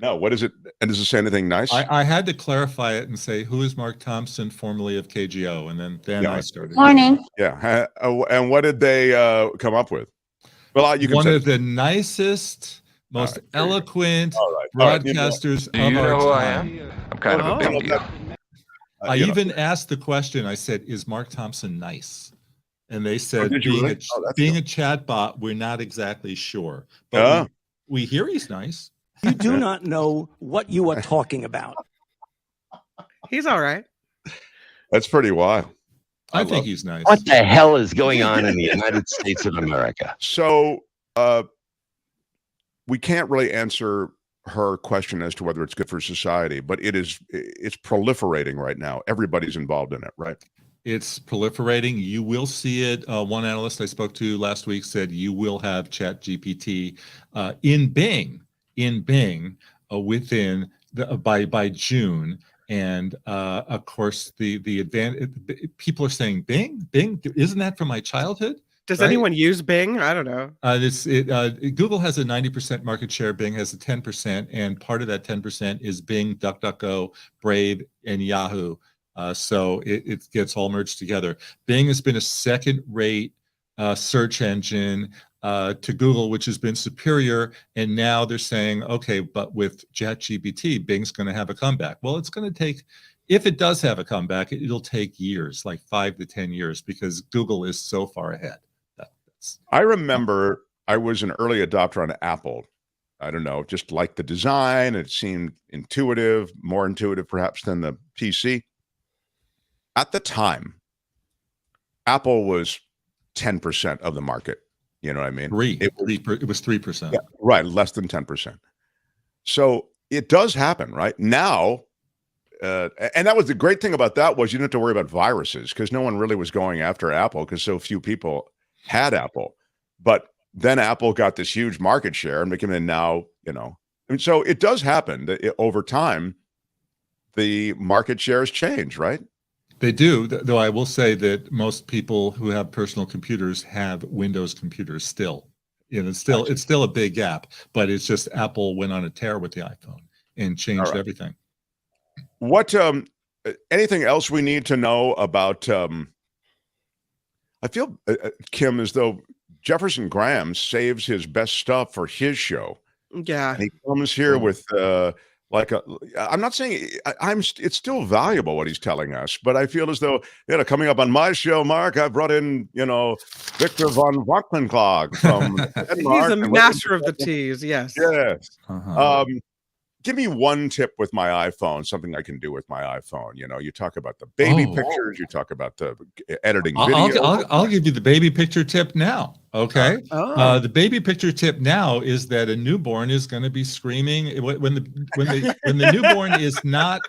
No, what is it? And does it say anything nice? I had to clarify it and say, who is Mark Thompson, formerly of KGO? And then I started. Morning. Yeah. And what did they come up with? Well, you can one of the nicest, most eloquent broadcasters of our time. I'm kind of a big deal. I even asked the question. I said, "Is Mark Thompson nice?" And they said, "Being a chat bot, we're not exactly sure, but we hear he's nice." You do not know what you are talking about. He's all right. That's pretty wild. I think he's nice. What the hell is going on in the United States of America? So we can't really answer her question as to whether it's good for society, but it's proliferating right now. Everybody's involved in it, right? It's proliferating. You will see it. One analyst I spoke to last week said you will have ChatGPT in Bing within by June. And of course, the advantage, people are saying Bing, isn't that from my childhood? Does anyone use Bing? I don't know. Google has a 90% market share. Bing has a 10%, and part of that 10% is Bing, DuckDuckGo, Brave, and Yahoo. So it gets all merged together. Bing has been a second-rate search engine to Google, which has been superior, and now they're saying, okay, but with ChatGPT, Bing's going to have a comeback. Well, it's going to take, if it does have a comeback, it'll take years, like 5 to 10 years, because Google is so far ahead. I remember I was an early adopter on Apple, I don't know, just like the design. It seemed intuitive, more intuitive perhaps than the PC. At the time, Apple was 10% of the market. You know what I mean? It was 3%. Yeah, right, less than 10%. So it does happen, right? Now, and that was the great thing about that was you didn't have to worry about viruses because no one really was going after Apple because so few people had Apple. But then Apple got this huge market share and became now, you know, and so it does happen that over time, the market shares change, right? They do, though I will say that most people who have personal computers have Windows computers still. You know, it's still a big gap, but it's just Apple went on a tear with the iPhone and changed everything. What anything else we need to know about I feel Kim, as though Jefferson Graham saves his best stuff for his show. Yeah. And he comes here with I'm not saying it's still valuable what he's telling us, but I feel as though, you know, coming up on my show, Mark, I brought in, you know, Victor von Wackenklag from Denmark. He's a master of the teas, yes. Yes. Give me one tip with my iPhone, something I can do with my iPhone. You know, you talk about the baby pictures, you talk about the editing video. I'll give you the baby picture tip now. Okay. The baby picture tip now is that a newborn is going to be screaming when the newborn is not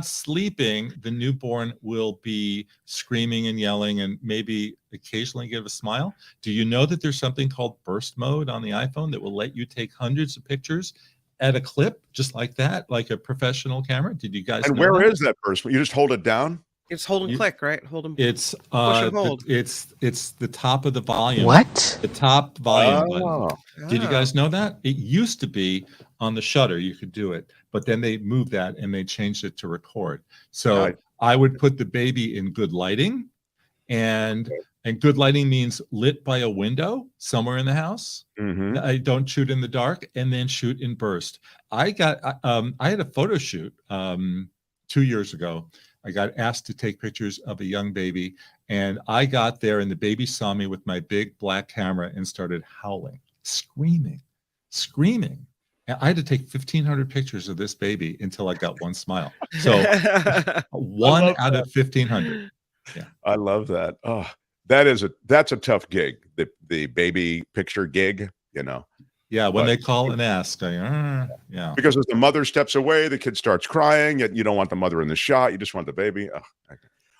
sleeping. The newborn will be screaming and yelling and maybe occasionally give a smile. Do you know that there's something called burst mode on the iPhone that will let you take hundreds of pictures at a clip, just like that, like a professional camera? Did you guys? And know where that? is that burst? You just hold it down. It's hold and click, right? Hold and It's push and hold. it's the top of the volume. What? The top volume button. Did you guys know that? It used to be on the shutter. You could do it, but then they moved that and they changed it to record. So I would put the baby in good lighting, and good lighting means lit by a window somewhere in the house. I don't shoot in the dark, and then shoot in burst. I had a photo shoot 2 years ago. I got asked to take pictures of a young baby, and I got there, and the baby saw me with my big black camera and started howling, screaming. And I had to take 1,500 pictures of this baby until I got one smile. So one out of 1,500. Yeah, I love that. Oh, that's a tough gig. The baby picture gig, you know. Yeah, when they call and ask, yeah. Because as the mother steps away, the kid starts crying. Yet you don't want the mother in the shot. You just want the baby.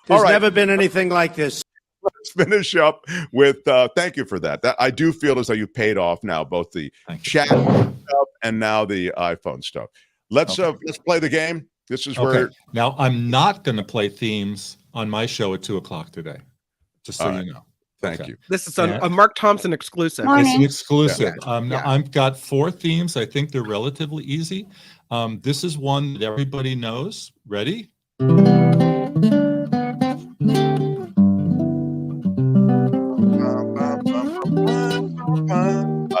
There's never been anything like this. Let's finish up with thank you for that. I do feel as though you paid off now, both the chat stuff and now the iPhone stuff. Let's play the game. This is where now I'm not going to play themes on my show at 2:00 today. Just so you know. Thank you. This is a Mark Thompson exclusive. It's an exclusive. I've got 4 themes. I think they're relatively easy. This is one that everybody knows. Ready? I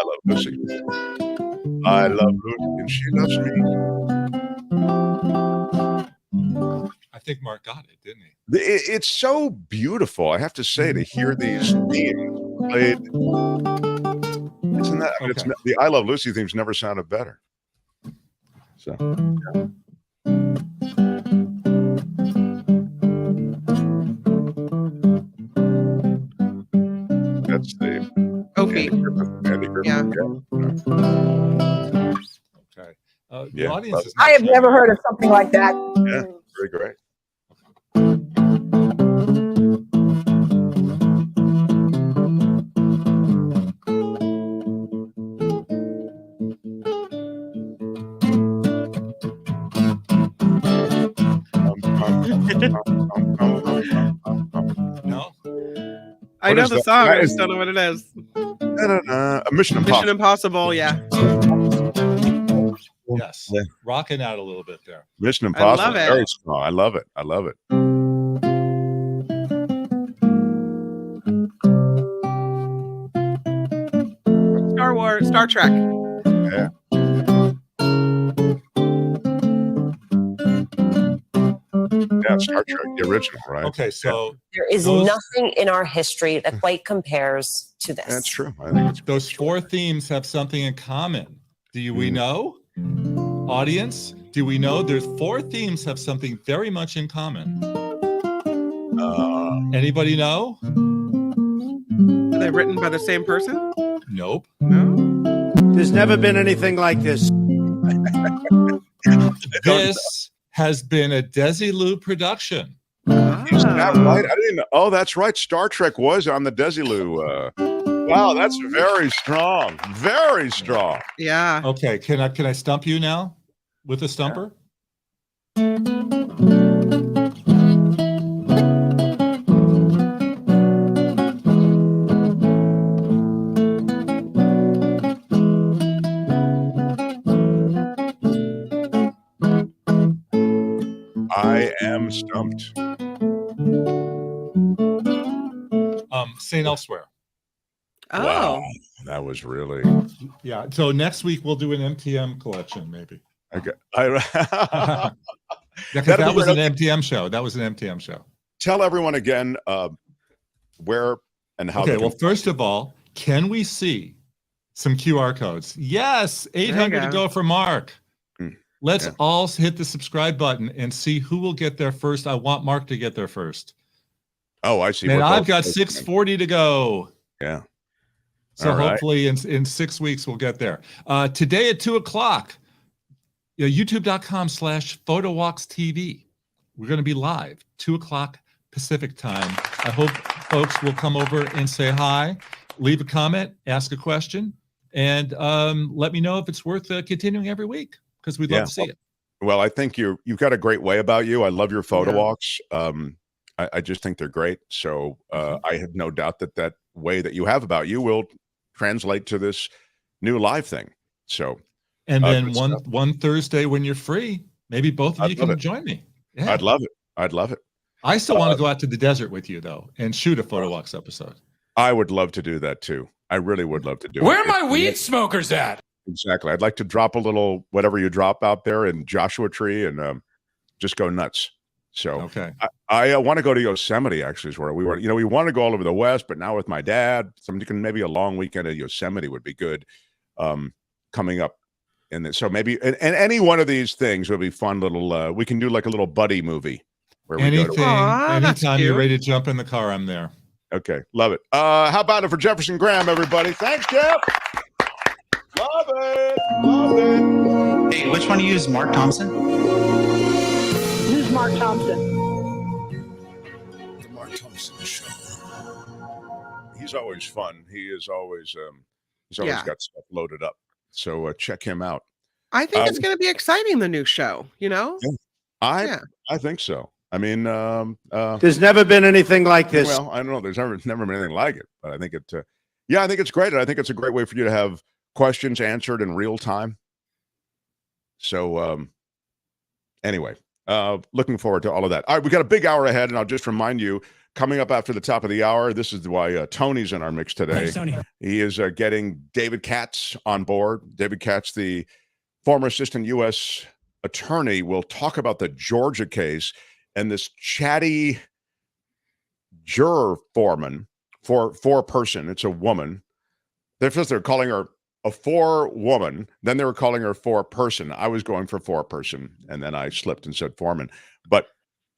love Lucy. I love Lucy, and she loves me. I think Mark got it, didn't he? It's so beautiful, I have to say, to hear these themes played. Isn't that? I mean, the I Love Lucy themes never sounded better. So. That's the Opie. Andy Griffith. Okay. The audience is I have never heard of something like that. Yeah, very great. No. I know the song. I just don't know what it is. Mission Impossible. Mission Impossible. Yeah. Yes. Rocking out a little bit there. Mission Impossible. I love it. Very strong. I love it. I love it. Star Trek. Yeah. Yeah, Star Trek, the original, right? Okay, so there is nothing in our history that quite compares to this. That's true. I think those 4 themes have something in common. Do we know? Audience, do we know? There's 4 themes have something very much in common. Anybody know? Are they written by the same person? Nope. No. There's never been anything like this. This has been a Desilu production. Is that right? I didn't know. Oh, that's right. Star Trek was on the Desilu. Wow, that's very strong. Very strong. Yeah. Okay, can I stump you now with a stumper? I am stumped. St. Elsewhere. Oh. Wow, that was really. Yeah. So next week we'll do an MTM collection, maybe. Okay. Yeah, because that was an MTM show. That was an MTM show. Tell everyone again where and how. Okay. Well, first of all, can we see some QR codes? Yes. 800 to go for Mark. Let's all hit the subscribe button and see who will get there first. I want Mark to get there first. Oh, I see. And I've got 640 to go. Yeah. So hopefully in 6 weeks we'll get there. Today at 2:00, youtube.com/photowalkstv. We're going to be live 2:00 Pacific time. I hope folks will come over and say hi, leave a comment, ask a question, and let me know if it's worth continuing every week, because we'd love to see it. Well, I think you've got a great way about you. I love your photo walks. I just think they're great. So I have no doubt that way that you have about you will translate to this new live thing. So, and then one Thursday when you're free, maybe both of you can join me. Yeah. I'd love it. I'd love it. I still want to go out to the desert with you though and shoot a photo walks episode. I would love to do that too. I really would love to do it. Where are my weed smokers at? Exactly. I'd like to drop a little whatever you drop out there in Joshua Tree and just go nuts. So I want to go to Yosemite. Actually, is where we were. We want to go all over the West, but now with my dad, maybe a long weekend at Yosemite would be good. Coming up, and so maybe and any one of these things would be fun. Little we can do like a little buddy movie where we go to anytime you're ready to jump in the car, I'm there. Okay, love it. How about it for Jefferson Graham, everybody? Thanks, Jeff. Love it. Love it. Hey, which one do you use, Mark Thompson? Who's Mark Thompson? The Mark Thompson Show. He's always fun. He is always he's always got stuff loaded up. So check him out. I think it's going to be exciting, the new show, I think so. I mean, there's never been anything like this. Well, I don't know. There's never been anything like it, but I think it. I think it's great. And I think it's a great way for you to have questions answered in real time. So, anyway, looking forward to all of that. All right, we got a big hour ahead, and I'll just remind you, coming up after the top of the hour, this is why Tony's in our mix today. Thanks, Tony. He is getting David Katz on board. David Katz, the former assistant U.S. attorney, will talk about the Georgia case and this Chatty juror foreman, foreperson. It's a woman. They're calling her a forewoman. Then they were calling her foreperson. I was going for foreperson, and then I slipped and said foreman. But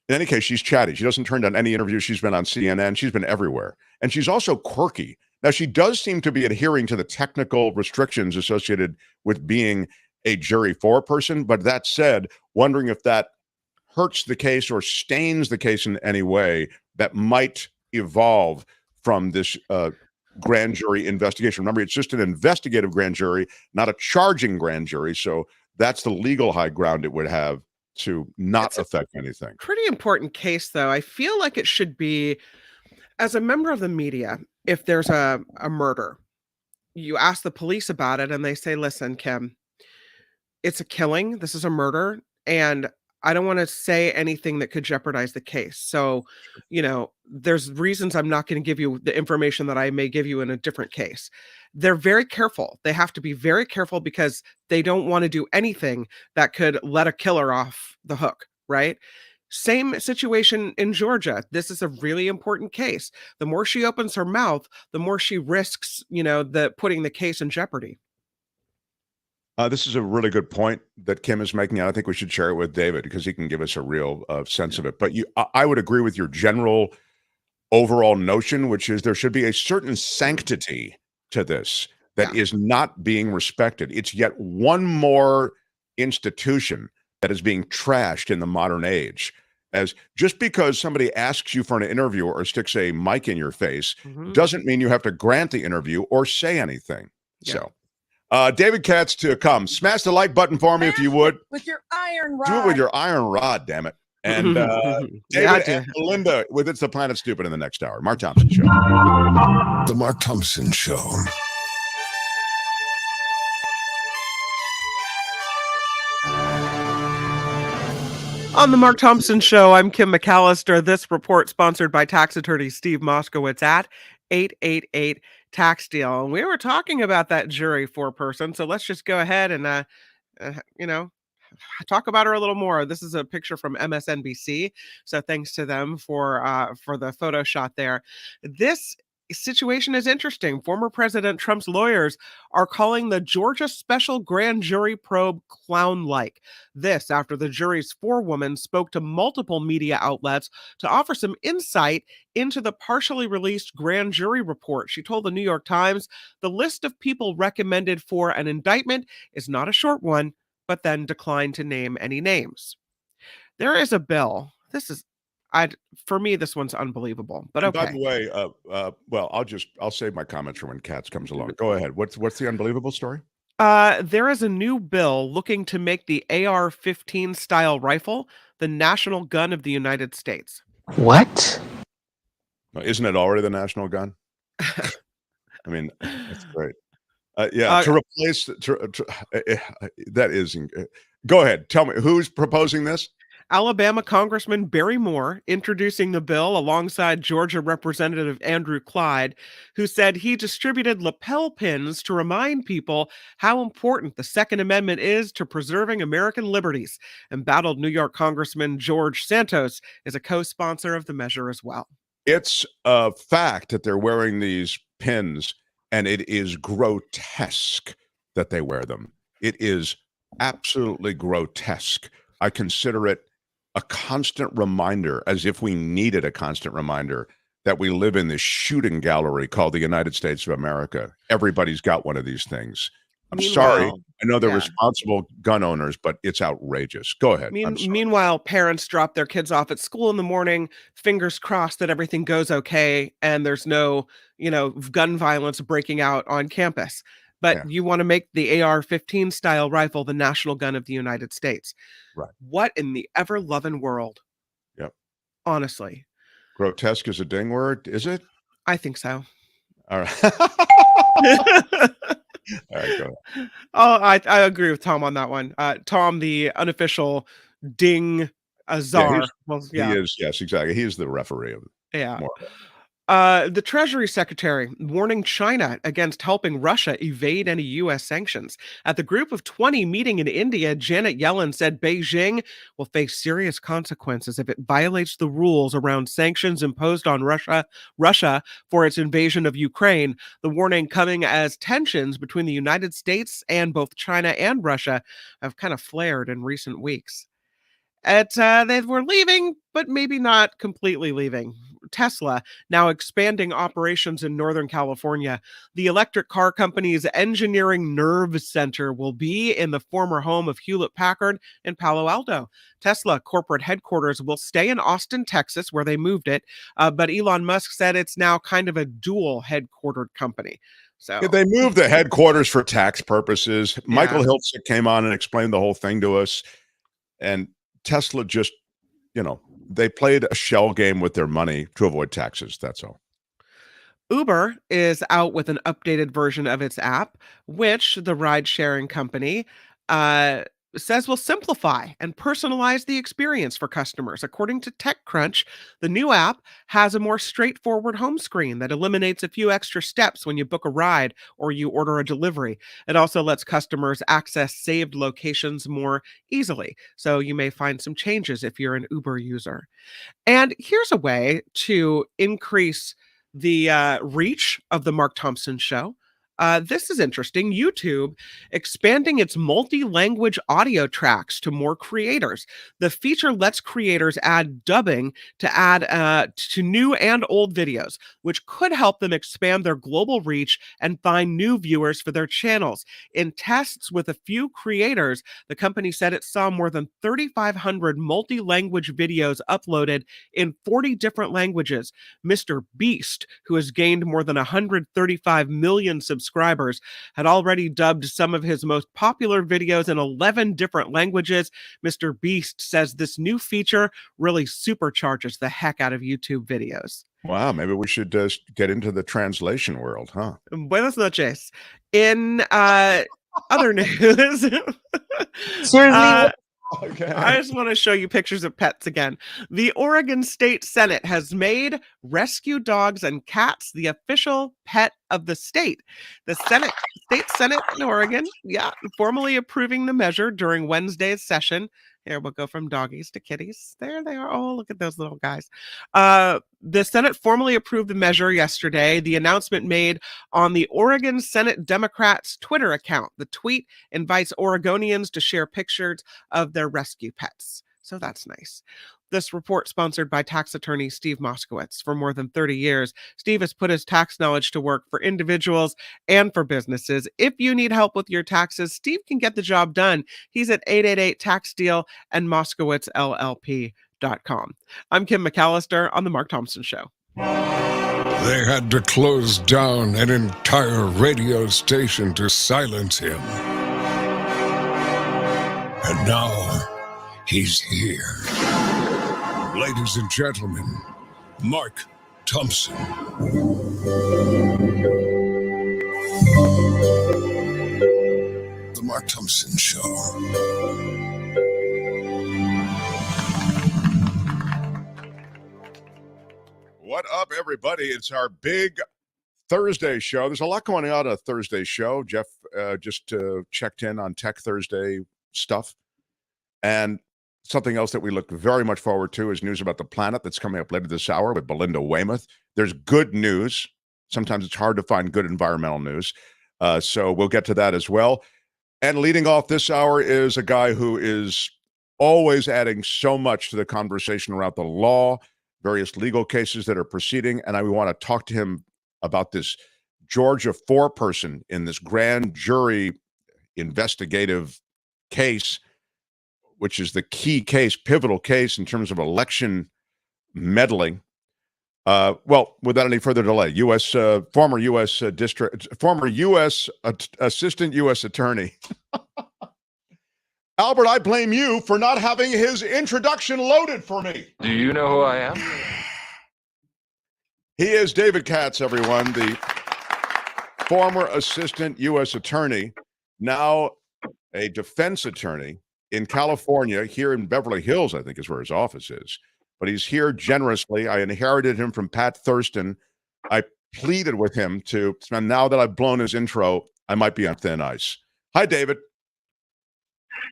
in any case, she's chatty. She doesn't turn down any interview. She's been on CNN. She's been everywhere. And she's also quirky. Now, she does seem to be adhering to the technical restrictions associated with being a jury foreperson. But that said, wondering if that hurts the case or stains the case in any way that might evolve from this grand jury investigation. Remember, it's just an investigative grand jury, not a charging grand jury. So that's the legal high ground it would have to not affect anything. Pretty important case, though. I feel like it should be, as a member of the media, if there's a murder, you ask the police about it and they say, listen, Kim, it's a killing. This is a murder. And I don't want to say anything that could jeopardize the case. So, there's reasons I'm not going to give you the information that I may give you in a different case. They're very careful. They have to be very careful because they don't want to do anything that could let a killer off the hook, right? Same situation in Georgia. This is a really important case. The more she opens her mouth, the more she risks, putting the case in jeopardy. This is a really good point that Kim is making, and I think we should share it with David because he can give us a real sense of it. But I would agree with your general overall notion, which is there should be a certain sanctity to this that is not being respected. It's yet one more institution that is being trashed in the modern age. As just because somebody asks you for an interview or sticks a mic in your face doesn't mean you have to grant the interview or say anything. So David Katz to come. Smash the like button for me if you would. With your iron rod. Do it with your iron rod, damn it. And David and Belinda with It's the Planet Stupid in the next hour. Mark Thompson Show. The Mark Thompson Show. On the Mark Thompson Show, I'm Kim McAllister. This report sponsored by tax attorney Steve Moskowitz at 888 Tax Deal. And we were talking about that jury foreperson, so let's just go ahead and talk about her a little more. This is a picture from MSNBC, so thanks to them for the photo shot there. This situation is interesting. Former President Trump's lawyers are calling the Georgia special grand jury probe clown-like. This after the jury's forewoman spoke to multiple media outlets to offer some insight into the partially released grand jury report. She told the New York Times the list of people recommended for an indictment is not a short one, but then declined to name any names. There is a bill. For me, this one's unbelievable. But okay. By the way, well, I'll save my comments for when Katz comes along. Go ahead. What's the unbelievable story? There is a new bill looking to make the AR-15 style rifle the national gun of the United States. What? Isn't it already the national gun? I mean, that's great. To replace that is. Go ahead. Tell me who's proposing this. Alabama Congressman Barry Moore introducing the bill alongside Georgia Representative Andrew Clyde, who said he distributed lapel pins to remind people how important the Second Amendment is to preserving American liberties. Embattled New York Congressman George Santos is a co-sponsor of the measure as well. It's a fact that they're wearing these pins, and it is grotesque that they wear them. It is absolutely grotesque. I consider it a constant reminder, as if we needed a constant reminder, that we live in this shooting gallery called the United States of America. Everybody's got one of these things. I'm sorry. I know they're responsible gun owners, but it's outrageous. Go ahead. Meanwhile, parents drop their kids off at school in the morning, fingers crossed that everything goes okay and there's no, gun violence breaking out on campus. But you want to make the AR-15 style rifle the national gun of the United States. Right. What in the ever-loving world? Yep. Honestly. Grotesque is a ding word, is it? I think so. All right. All right, go ahead. Oh, I agree with Tom on that one. Tom, the unofficial ding czar. He is, yes, exactly. He is the referee of it. Yeah. The Treasury Secretary warning China against helping Russia evade any U.S. sanctions. At the Group of 20 meeting in India, Janet Yellen said Beijing will face serious consequences if it violates the rules around sanctions imposed on Russia for its invasion of Ukraine. The warning coming as tensions between the United States and both China and Russia have kind of flared in recent weeks. They were leaving, but maybe not completely leaving. Tesla now expanding operations in Northern California. The electric car company's engineering nerve center will be in the former home of Hewlett-Packard in Palo Alto. Tesla corporate headquarters will stay in Austin, Texas, where they moved it, but Elon Musk said it's now kind of a dual headquartered company. So they moved the headquarters for tax purposes. Michael Hiltzik came on and explained the whole thing to us, and Tesla just, they played a shell game with their money to avoid taxes. That's all. Uber is out with an updated version of its app, which the ride-sharing company says will simplify and personalize the experience for customers. According to TechCrunch, the new app has a more straightforward home screen that eliminates a few extra steps when you book a ride or you order a delivery. It also lets customers access saved locations more easily. So you may find some changes if you're an Uber user. And here's a way to increase the reach of the Mark Thompson Show. This is interesting. YouTube expanding its multi-language audio tracks to more creators. The feature lets creators add dubbing to add to new and old videos, which could help them expand their global reach and find new viewers for their channels. In tests with a few creators, the company said it saw more than 3,500 multi-language videos uploaded in 40 different languages. Mr. Beast, who has gained more than 135 million subscribers, had already dubbed some of his most popular videos in 11 different languages. Mr. Beast says this new feature really supercharges the heck out of YouTube videos. Wow, maybe we should get into the translation world, huh? Buenas noches. In other news, Seriously, okay. I just want to show you pictures of pets again. The Oregon State Senate has made rescue dogs and cats the official pet of the state. The State Senate in Oregon, formally approving the measure during Wednesday's session. Here, we'll go from doggies to kitties. There they are. Oh, look at those little guys. The Senate formally approved the measure yesterday. The announcement made on the Oregon Senate Democrats' Twitter account. The tweet invites Oregonians to share pictures of their rescue pets. So that's nice. This report sponsored by tax attorney Steve Moskowitz. For more than 30 years, Steve has put his tax knowledge to work for individuals and for businesses. If you need help with your taxes, Steve can get the job done. He's at 888-TAX-DEAL and MoskowitzLLP.com. I'm Kim McAllister on The Mark Thompson Show. They had to close down an entire radio station to silence him. And now he's here. Ladies and gentlemen, Mark Thompson. The Mark Thompson Show. What up, everybody? It's our big Thursday show. There's a lot going on a Thursday show. Jeff just checked in on Tech Thursday stuff. And something else that we look very much forward to is news about the planet that's coming up later this hour with Belinda Waymouth. There's good news. Sometimes it's hard to find good environmental news. So we'll get to that as well. And leading off this hour is a guy who is always adding so much to the conversation around the law, various legal cases that are proceeding. And I want to talk to him about this Georgia foreperson in this grand jury investigative case, which is the key case, pivotal case in terms of election meddling. Well, without any further delay, former U.S. Assistant U.S. Attorney. Albert, I blame you for not having his introduction loaded for me. Do you know who I am? He is David Katz, everyone, the former Assistant U.S. Attorney, now a defense attorney in California, here in Beverly Hills, I think is where his office is. But he's here generously. I inherited him from Pat Thurston. I pleaded with him to, and now that I've blown his intro, I might be on thin ice. Hi, David.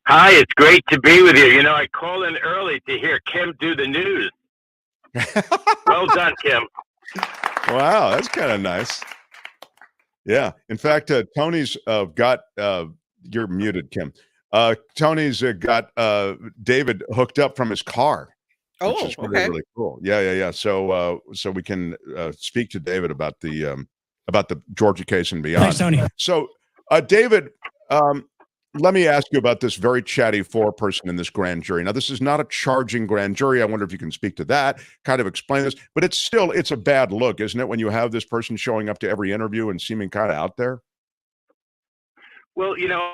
Hi, it's great to be with you. You know, I called in early to hear Kim do the news. Well done, Kim. Wow, that's kind of nice. Yeah. In fact, Tony's got, you're muted, Kim. Tony's got David hooked up from his car. Which is really cool. Yeah. So we can speak to David about the Georgia case and beyond. Thanks, Tony. So, David, let me ask you about this very chatty foreperson in this grand jury. Now, this is not a charging grand jury. I wonder if you can speak to that, kind of explain this. But it's a bad look, isn't it, when you have this person showing up to every interview and seeming kind of out there? Well, you know.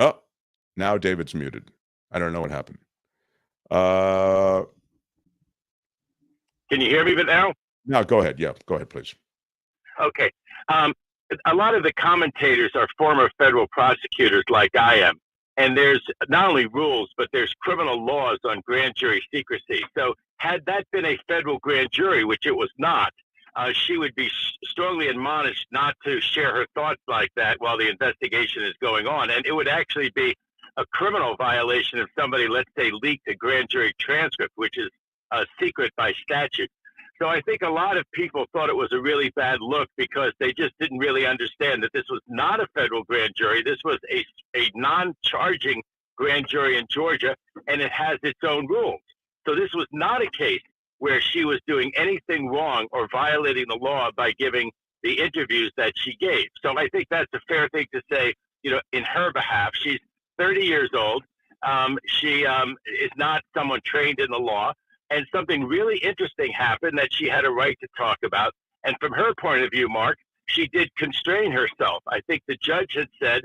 Oh, now David's muted. I don't know what happened. Can you hear me now? No, go ahead. Yeah, go ahead, please. Okay. A lot of the commentators are former federal prosecutors like I am. And there's not only rules, but there's criminal laws on grand jury secrecy. So had that been a federal grand jury, which it was not, she would be strongly admonished not to share her thoughts like that while the investigation is going on. And it would actually be a criminal violation if somebody, let's say, leaked a grand jury transcript, which is a secret by statute. So I think a lot of people thought it was a really bad look because they just didn't really understand that this was not a federal grand jury. This was a non-charging grand jury in Georgia, and it has its own rules. So this was not a case where she was doing anything wrong or violating the law by giving the interviews that she gave. So I think that's a fair thing to say, in her behalf. She's 30 years old. She is not someone trained in the law. And something really interesting happened that she had a right to talk about. And from her point of view, Mark, she did constrain herself. I think the judge had said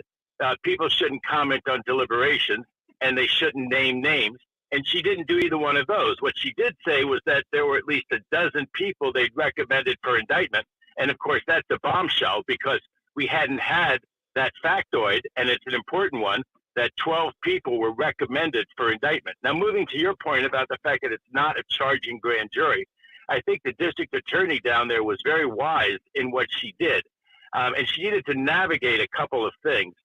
people shouldn't comment on deliberations and they shouldn't name names. And she didn't do either one of those. What she did say was that there were at least a dozen people they'd recommended for indictment. And of course, that's a bombshell because we hadn't had that factoid, and it's an important one, that 12 people were recommended for indictment. Now, moving to your point about the fact that it's not a charging grand jury, I think the district attorney down there was very wise in what she did. And she needed to navigate a couple of things.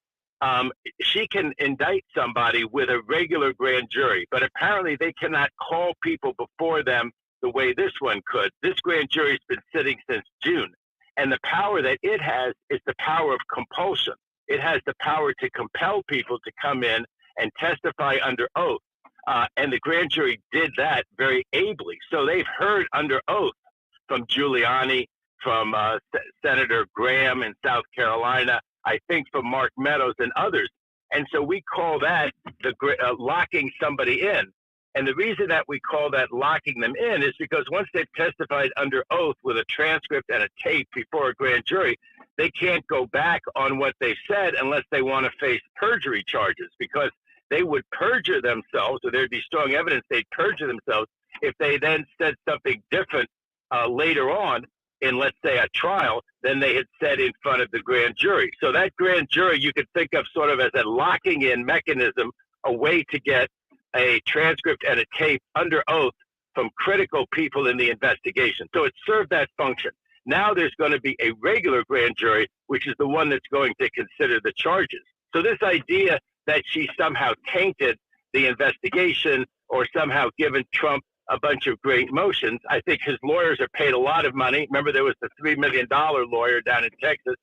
She can indict somebody with a regular grand jury, but apparently they cannot call people before them the way this one could. This grand jury's been sitting since June, and the power that it has is the power of compulsion. It has the power to compel people to come in and testify under oath, and the grand jury did that very ably. So they've heard under oath from Giuliani, from Senator Graham in South Carolina, I think from Mark Meadows and others. And so we call that the locking somebody in. And the reason that we call that locking them in is because once they've testified under oath with a transcript and a tape before a grand jury, they can't go back on what they said unless they want to face perjury charges, because they would perjure themselves, or there'd be strong evidence they'd perjure themselves if they then said something different later on in, let's say, a trial than they had said in front of the grand jury. So that grand jury you could think of sort of as a locking in mechanism, a way to get a transcript and a tape under oath from critical people in the investigation. So it served that function. Now there's going to be a regular grand jury, which is the one that's going to consider the charges. So this idea that she somehow tainted the investigation or somehow given Trump a bunch of great motions, I think his lawyers are paid a lot of money. Remember, there was the $3 million lawyer down in Texas.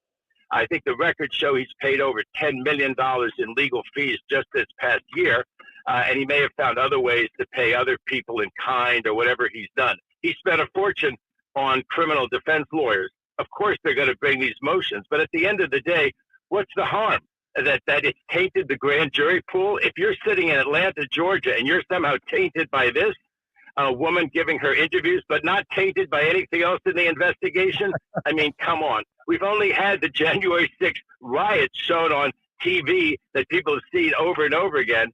I think the records show he's paid over $10 million in legal fees just this past year. And he may have found other ways to pay other people in kind or whatever he's done. He spent a fortune on criminal defense lawyers. Of course, they're going to bring these motions. But at the end of the day, what's the harm? That it's tainted the grand jury pool? If you're sitting in Atlanta, Georgia, and you're somehow tainted by this, a woman giving her interviews, but not tainted by anything else in the investigation, I mean, come on. We've only had the January 6th riots shown on TV that people have seen over and over again.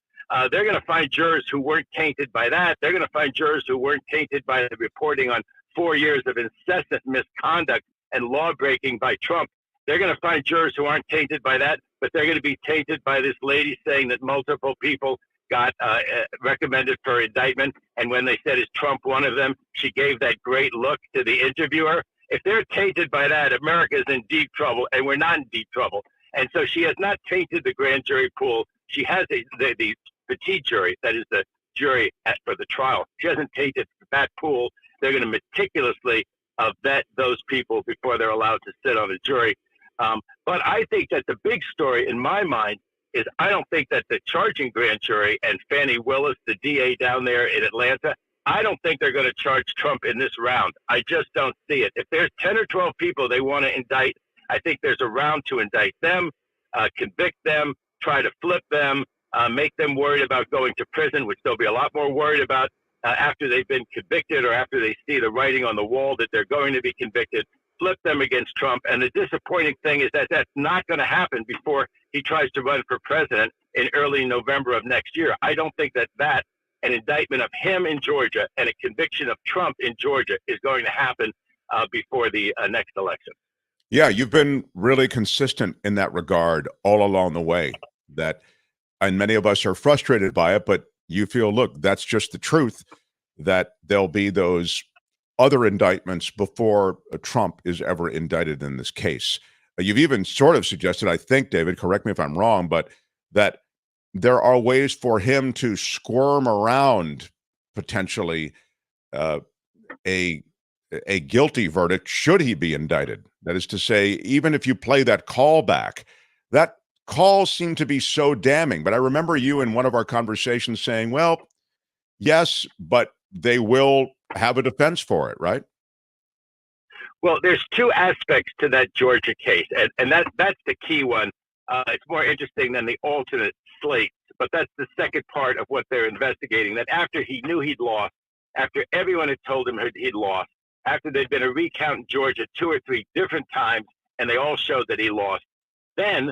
They're going to find jurors who weren't tainted by that. They're going to find jurors who weren't tainted by the reporting on 4 years of incessant misconduct and law breaking by Trump. They're going to find jurors who aren't tainted by that, but they're going to be tainted by this lady saying that multiple people got recommended for indictment. And when they said, is Trump one of them? She gave that great look to the interviewer. If they're tainted by that, America is in deep trouble, and we're not in deep trouble. And so she has not tainted the grand jury pool. She has the petit jury, that is the jury for the trial. She hasn't tainted that pool. They're going to meticulously vet those people before they're allowed to sit on the jury. But I think that the big story in my mind is I don't think that the charging grand jury and Fannie Willis, the DA down there in Atlanta, I don't think they're going to charge Trump in this round. I just don't see it. If there's 10 or 12 people they want to indict, I think there's a round to indict them, convict them, try to flip them, make them worried about going to prison, which they'll be a lot more worried about after they've been convicted or after they see the writing on the wall that they're going to be convicted, flip them against Trump. And the disappointing thing is that that's not going to happen before he tries to run for president in early November of next year. I don't think that an indictment of him in Georgia and a conviction of Trump in Georgia is going to happen before the next election. Yeah, you've been really consistent in that regard all along the way. And many of us are frustrated by it, but you feel, look, that's just the truth, that there'll be those other indictments before Trump is ever indicted in this case. You've even sort of suggested, I think, David, correct me if I'm wrong, but that there are ways for him to squirm around potentially a a guilty verdict should he be indicted. That is to say, even if you play that call back, that call seemed to be so damning. But I remember you in one of our conversations saying, well, yes, but they will have a defense for it, right? Well, there's two aspects to that Georgia case, and that's the key one. It's more interesting than the alternate slate, but that's the second part of what they're investigating, that after he knew he'd lost, after everyone had told him he'd lost, after there'd been a recount in Georgia 2 or 3 different times, and they all showed that he lost, then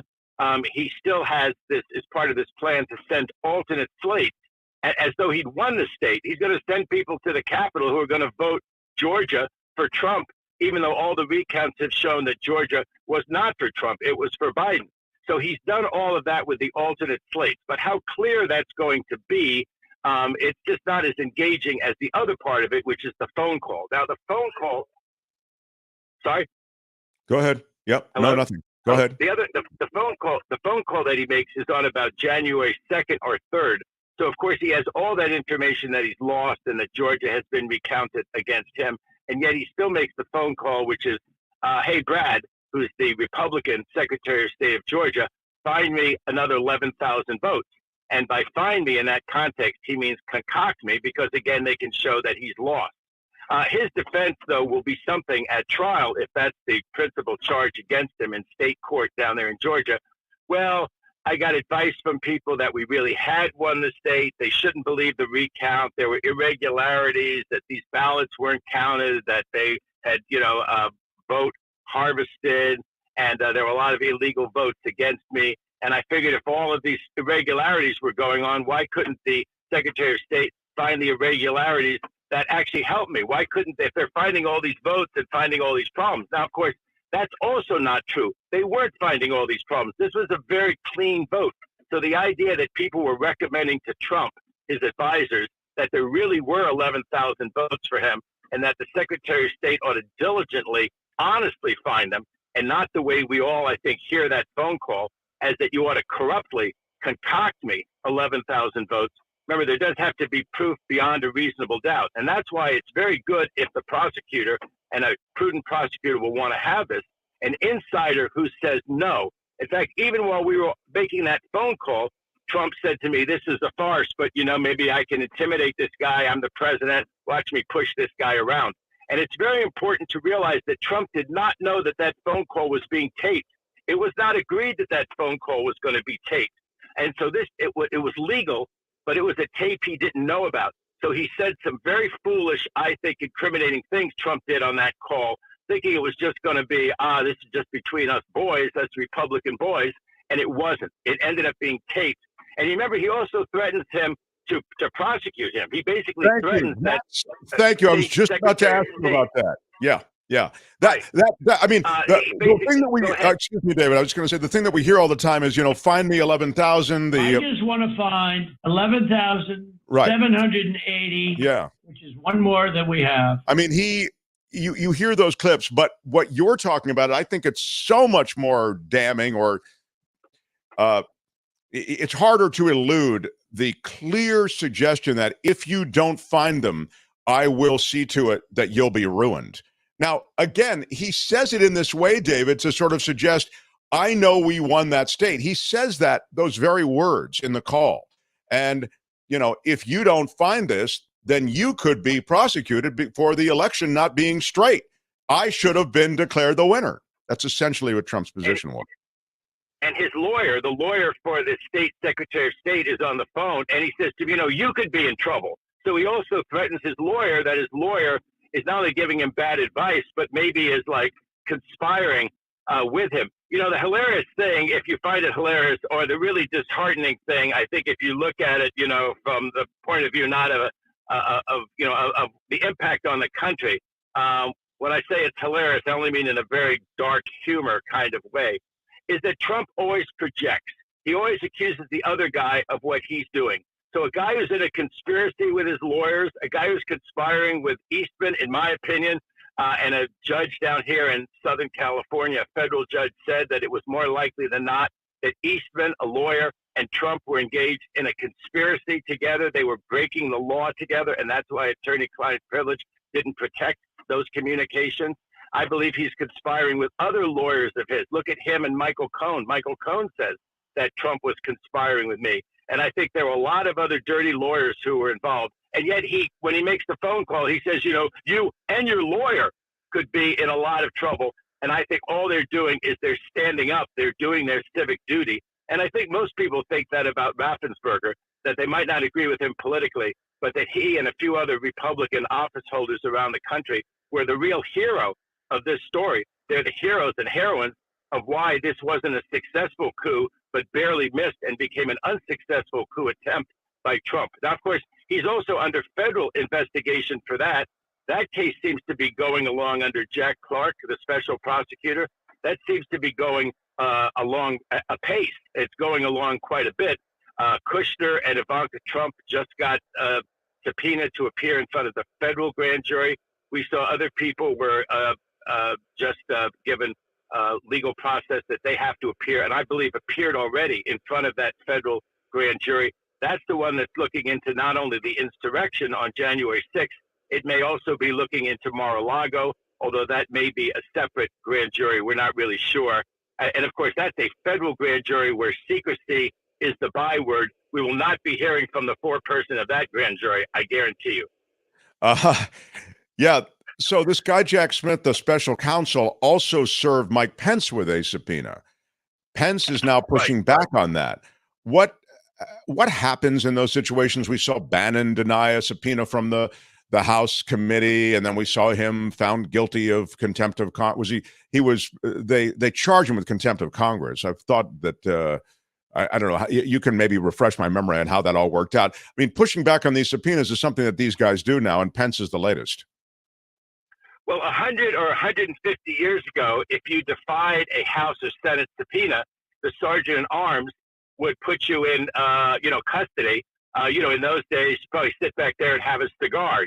he still has this, as part of this plan, to send alternate slates, as though he'd won the state. He's going to send people to the Capitol who are going to vote Georgia for Trump, even though all the recounts have shown that Georgia was not for Trump, it was for Biden. So he's done all of that with the alternate slates. But how clear that's going to be, it's just not as engaging as the other part of it, which is the phone call. Now, the phone call, sorry? Go ahead. Yep. Hello? No, nothing. Go ahead. The phone call that he makes is on about January 2nd or 3rd. So, of course, he has all that information that he's lost and that Georgia has been recounted against him. And yet he still makes the phone call, which is, hey, Brad, who's the Republican Secretary of State of Georgia, find me another 11,000 votes. And by find me in that context, he means concoct me, because, again, they can show that he's lost. His defense, though, will be something at trial, if that's the principal charge against him in state court down there in Georgia. Well, I got advice from people that we really had won the state. They shouldn't believe the recount. There were irregularities, that these ballots weren't counted, that they had, vote harvested, and there were a lot of illegal votes against me. And I figured if all of these irregularities were going on, why couldn't the Secretary of State find the irregularities that actually helped me? Why couldn't they, if they're finding all these votes and finding all these problems? Now, of course, that's also not true. They weren't finding all these problems. This was a very clean vote. So the idea that people were recommending to Trump, his advisors, that there really were 11,000 votes for him, and that the Secretary of State ought to diligently, honestly find them, and not the way we all, I think, hear that phone call, as that you ought to corruptly concoct me 11,000 votes. Remember, there does have to be proof beyond a reasonable doubt. And that's why it's very good if the prosecutor, and a prudent prosecutor will want to have this, an insider who says no. In fact, even while we were making that phone call, Trump said to me, this is a farce, but, maybe I can intimidate this guy. I'm the president. Watch me push this guy around. And it's very important to realize that Trump did not know that that phone call was being taped. It was not agreed that that phone call was going to be taped. And so it was legal, but it was a tape he didn't know about. So he said some very foolish, I think, incriminating things Trump did on that call, thinking it was just going to be, this is just between us boys, us Republican boys, and it wasn't. It ended up being taped. And remember, he also threatens him to prosecute him. He basically threatens that. Thank you. I was just about to ask him about that. Yeah. The thing that we, excuse me, David, I was going to say, the thing that we hear all the time is, find me 11,000. I just want to find 11,780, which is one more than we have. I mean, you hear those clips, but what you're talking about, I think it's so much more damning, or it's harder to elude the clear suggestion that if you don't find them, I will see to it that you'll be ruined. Now, again, he says it in this way, David, to sort of suggest, I know we won that state. He says those very words in the call. And, if you don't find this, then you could be prosecuted for the election not being straight. I should have been declared the winner. That's essentially what Trump's position was. And his lawyer, the lawyer for the state Secretary of State, is on the phone, and he says to me, you could be in trouble. So he also threatens his lawyer, that his lawyer is not only giving him bad advice, but maybe is like conspiring with him. The hilarious thing, if you find it hilarious, or the really disheartening thing, I think if you look at it, from the point of view not of the impact on the country, when I say it's hilarious, I only mean in a very dark humor kind of way, is that Trump always projects. He always accuses the other guy of what he's doing. So a guy who's in a conspiracy with his lawyers, a guy who's conspiring with Eastman, in my opinion, and a judge down here in Southern California, a federal judge, said that it was more likely than not that Eastman, a lawyer, and Trump were engaged in a conspiracy together. They were breaking the law together, and that's why attorney-client privilege didn't protect those communications. I believe he's conspiring with other lawyers of his. Look at him and Michael Cohen. Michael Cohen says that Trump was conspiring with me. And I think there were a lot of other dirty lawyers who were involved. And yet when he makes the phone call, he says, you and your lawyer could be in a lot of trouble. And I think all they're doing is they're standing up. They're doing their civic duty. And I think most people think that about Raffensperger, that they might not agree with him politically, but that he and a few other Republican office holders around the country were the real hero of this story. They're the heroes and heroines of why this wasn't a successful coup, but barely missed and became an unsuccessful coup attempt by Trump. Now, of course, he's also under federal investigation for that. That case seems to be going along under Jack Clark, the special prosecutor. That seems to be going along a pace. It's going along quite a bit. Kushner and Ivanka Trump just got subpoenaed to appear in front of the federal grand jury. We saw other people were just given legal process that they have to appear, and I believe appeared already in front of that federal grand jury. That's the one that's looking into not only the insurrection on January 6th, it may also be looking into Mar-a-Lago, although that may be a separate grand jury. We're not really sure. And of course, that's a federal grand jury where secrecy is the byword. We will not be hearing from the foreperson of that grand jury, I guarantee you. Yeah. So this guy, Jack Smith, the special counsel, also served Mike Pence with a subpoena. Pence is now pushing back on that. What happens in those situations? We saw Bannon deny a subpoena from the House committee, and then we saw him found guilty of contempt of Congress. They charged him with contempt of Congress. I've thought that I don't know. You can maybe refresh my memory on how that all worked out. I mean, pushing back on these subpoenas is something that these guys do now, and Pence is the latest. Well, 100 or 150 years ago, if you defied a House or Senate subpoena, the sergeant at arms would put you in, custody. In those days, you'd probably sit back there and have a cigar,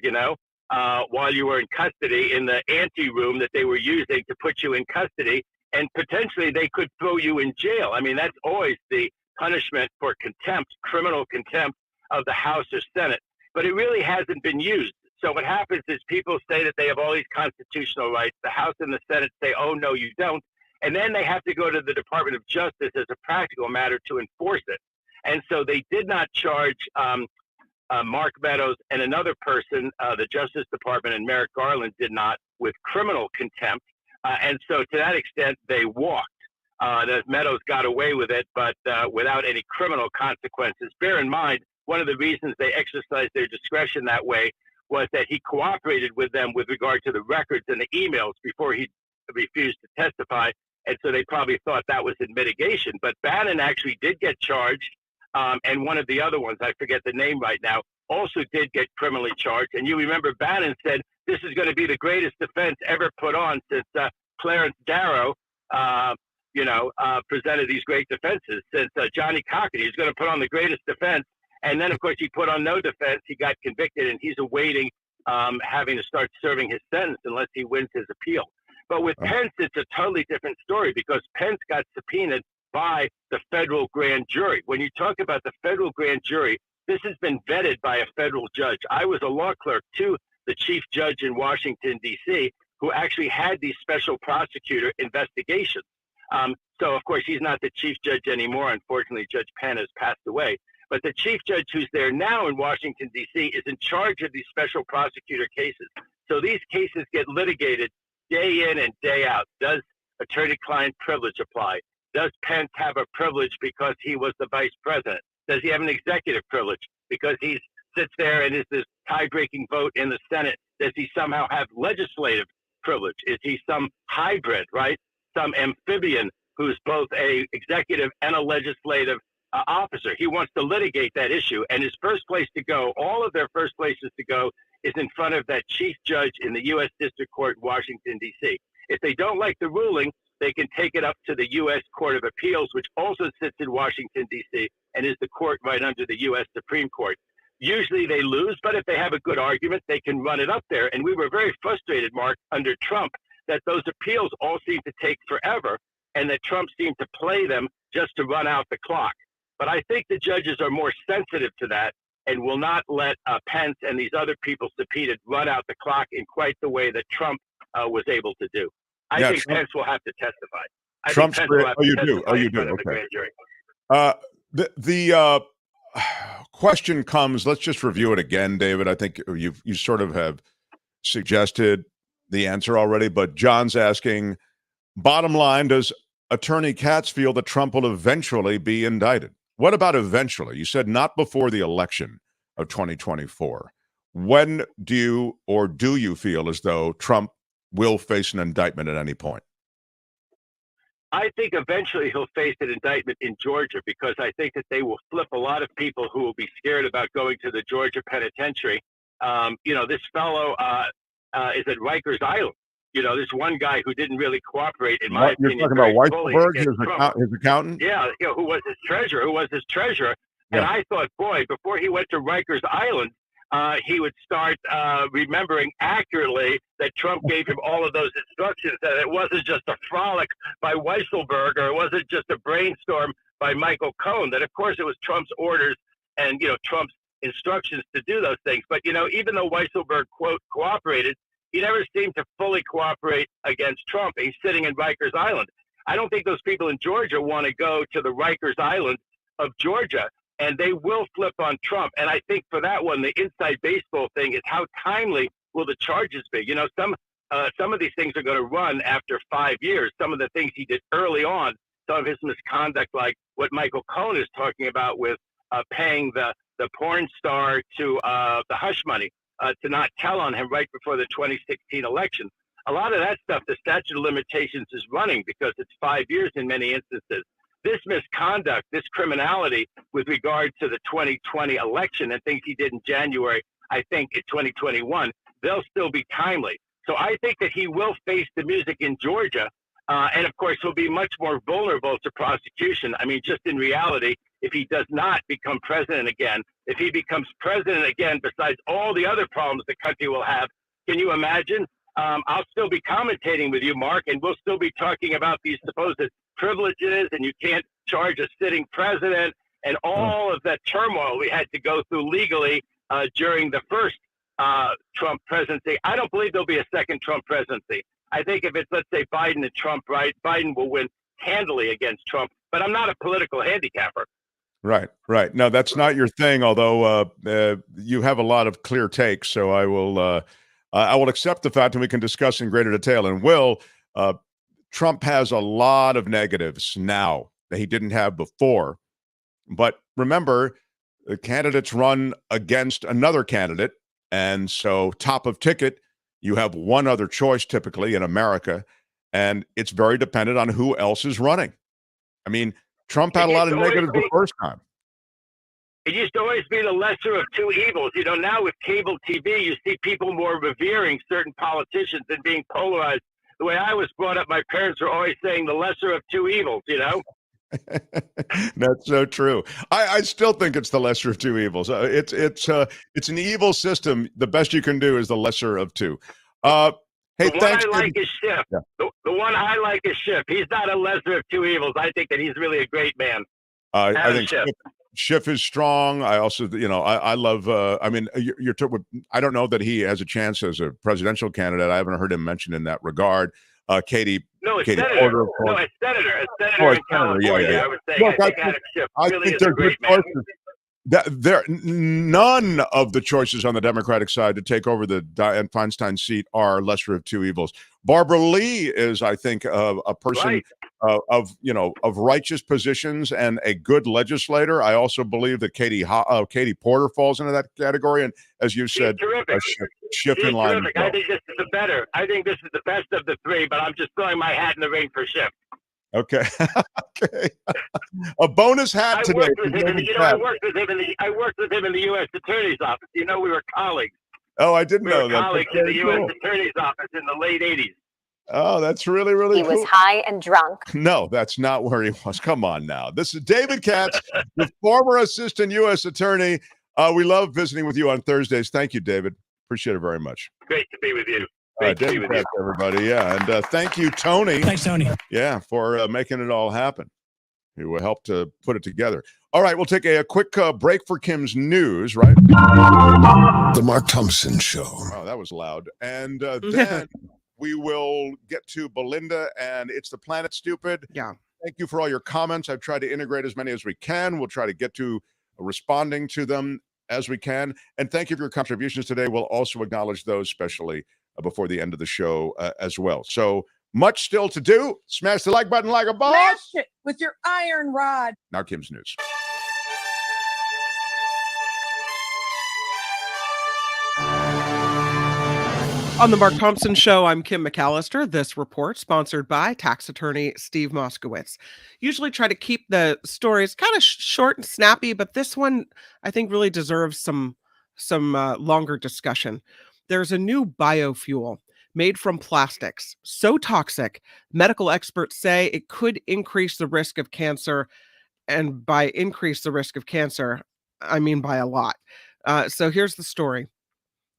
while you were in custody in the ante room that they were using to put you in custody. And potentially they could throw you in jail. I mean, that's always the punishment for contempt, criminal contempt of the House or Senate. But it really hasn't been used. So what happens is people say that they have all these constitutional rights. The House and the Senate say, oh, no, you don't. And then they have to go to the Department of Justice as a practical matter to enforce it. And so they did not charge Mark Meadows and another person, the Justice Department and Merrick Garland did not, with criminal contempt. And so to that extent, they walked. That Meadows got away with it, but without any criminal consequences. Bear in mind, one of the reasons they exercised their discretion that way was that he cooperated with them with regard to the records and the emails before he refused to testify. And so they probably thought that was in mitigation. But Bannon actually did get charged. And one of the other ones, I forget the name right now, also did get criminally charged. And you remember Bannon said, this is going to be the greatest defense ever put on since Clarence Darrow, presented these great defenses. Since Johnny Cochran, he's going to put on the greatest defense. And then, of course, he put on no defense. He got convicted, and he's awaiting having to start serving his sentence unless he wins his appeal. But with Pence, it's a totally different story because Pence got subpoenaed by the federal grand jury. When you talk about the federal grand jury, this has been vetted by a federal judge. I was a law clerk to the chief judge in Washington, D.C., who actually had these special prosecutor investigations. So, of course, he's not the chief judge anymore. Unfortunately, Judge Penn has passed away. But the chief judge who's there now in Washington, D.C., is in charge of these special prosecutor cases. So these cases get litigated day in and day out. Does attorney-client privilege apply? Does Pence have a privilege because he was the vice president? Does he have an executive privilege because he sits there and is this tie-breaking vote in the Senate? Does he somehow have legislative privilege? Is he some hybrid, right? Some amphibian who's both a executive and a legislative officer. He wants to litigate that issue, and his first place to go, all of their first places to go, is in front of that chief judge in the U.S. District Court in Washington, D.C. If they don't like the ruling, they can take it up to the U.S. Court of Appeals, which also sits in Washington, D.C., and is the court right under the U.S. Supreme Court. Usually they lose, but if they have a good argument, they can run it up there. And we were very frustrated, Mark, under Trump, that those appeals all seemed to take forever, and that Trump seemed to play them just to run out the clock. But I think the judges are more sensitive to that, and will not let Pence and these other people subpoenaed run out the clock in quite the way that Trump was able to do. I think Pence will have to testify. Trump's you do. Okay. The question comes. Let's just review it again, David. I think you sort of have suggested the answer already, but John's asking, bottom line, does Attorney Katz feel that Trump will eventually be indicted? What about eventually? You said not before the election of 2024. When do you feel as though Trump will face an indictment at any point? I think eventually he'll face an indictment in Georgia, because I think that they will flip a lot of people who will be scared about going to the Georgia penitentiary. This fellow is at Rikers Island. This one guy who didn't really cooperate, in my opinion. You're talking about Weisselberg, his accountant? Yeah, who was his treasurer. And I thought, boy, before he went to Rikers Island, he would start remembering accurately that Trump gave him all of those instructions, that it wasn't just a frolic by Weisselberg, or it wasn't just a brainstorm by Michael Cohen, that of course it was Trump's orders and, Trump's instructions to do those things. But, even though Weisselberg, quote, cooperated, he never seemed to fully cooperate against Trump. He's sitting in Rikers Island. I don't think those people in Georgia want to go to the Rikers Island of Georgia, and they will flip on Trump. And I think for that one, the inside baseball thing is how timely will the charges be? Some of these things are going to run after 5 years. Some of the things he did early on, some of his misconduct, like what Michael Cohen is talking about with paying the porn star to the hush money to not tell on him right before the 2016 election. A lot of that stuff, the statute of limitations is running because it's 5 years in many instances. This misconduct, this criminality with regard to the 2020 election and things he did in January, I think in 2021, they'll still be timely. So I think that he will face the music in Georgia. And of course, he'll be much more vulnerable to prosecution. I mean, just in reality, if he does not become president again, if he becomes president again, besides all the other problems the country will have, can you imagine? I'll still be commentating with you, Mark, and we'll still be talking about these supposed privileges, and you can't charge a sitting president, and all of that turmoil we had to go through legally during the first Trump presidency. I don't believe there'll be a second Trump presidency. I think if it's, let's say, Biden and Trump, right, Biden will win handily against Trump, but I'm not a political handicapper. Right. No, that's not your thing, although you have a lot of clear takes, so I will accept the fact, and we can discuss in greater detail. And Trump has a lot of negatives now that he didn't have before. But remember, the candidates run against another candidate, and so top of ticket, you have one other choice typically in America, and it's very dependent on who else is running. I mean, Trump had a lot of negatives the first time. It used to always be the lesser of two evils. Now with cable TV, you see people more revering certain politicians and being polarized. The way I was brought up, my parents were always saying the lesser of two evils, That's so true. I still think it's the lesser of two evils. It's an evil system. The best you can do is the lesser of two. Hey, the one I like is Schiff. Yeah. The one I like is Schiff. He's not a lesser of two evils. I think that he's really a great man. I think Schiff is strong. I also, I love. I mean, I don't know that he has a chance as a presidential candidate. I haven't heard him mentioned in that regard. Katie. No, it's Katie senator. Porter, of course. No, it's senator. A senator in California. Yeah. I would say. Look, I think Adam Schiff really is a great man. None of the choices on the Democratic side to take over the Dianne Feinstein seat are lesser of two evils. Barbara Lee is, I think, a person of righteous positions and a good legislator. I also believe that Katie Porter falls into that category, and as you said, Schiff in line. Terrific. I think this is the better. I think this is the best of the three, but I'm just throwing my hat in the ring for Schiff. Okay. Okay. A bonus hat today. I worked with him in the U.S. Attorney's office. We were colleagues. Oh, I didn't know that. Colleagues in the U.S. Attorney's office in the late 80s. Oh, that's really, really cool. He was high and drunk. No, that's not where he was. Come on now. This is David Katz, the former assistant U.S. attorney. We love visiting with you on Thursdays. Thank you, David. Appreciate it very much. Great to be with you. David Katz, everybody. Yeah, and thank you, Tony. Thanks, Tony. Yeah, for making it all happen. Who helped to put it together. All right, we'll take a quick break for Kim's news, right? The Mark Thompson Show. Oh, that was loud. And then we will get to Belinda and It's the Planet Stupid. Yeah. Thank you for all your comments. I've tried to integrate as many as we can. We'll try to get to responding to them as we can. And thank you for your contributions today. We'll also acknowledge those, especially before the end of the show as well. So much still to do. Smash the like button like a boss. Smash it with your iron rod. Now Kim's news. On the Mark Thompson Show, I'm Kim McAllister. This report sponsored by tax attorney Steve Moskowitz. Usually try to keep the stories kind of short and snappy, but this one I think really deserves some longer discussion. There's a new biofuel made from plastics, so toxic, medical experts say it could increase the risk of cancer. And by increase the risk of cancer, I mean by a lot. So here's the story.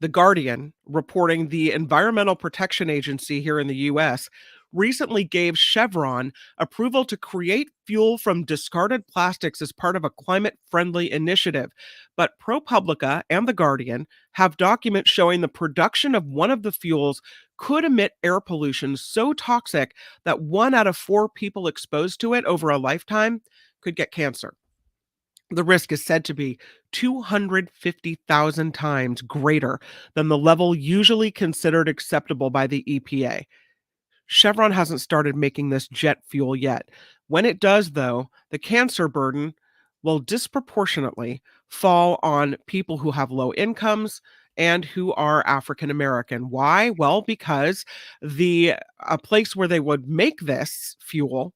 The Guardian, reporting the Environmental Protection Agency here in the U.S., recently gave Chevron approval to create fuel from discarded plastics as part of a climate-friendly initiative. But ProPublica and The Guardian have documents showing the production of one of the fuels could emit air pollution so toxic that 1 out of 4 people exposed to it over a lifetime could get cancer. The risk is said to be 250,000 times greater than the level usually considered acceptable by the EPA. Chevron hasn't started making this jet fuel yet. When it does, though, the cancer burden will disproportionately fall on people who have low incomes and who are African American. Why? Well, because a place where they would make this fuel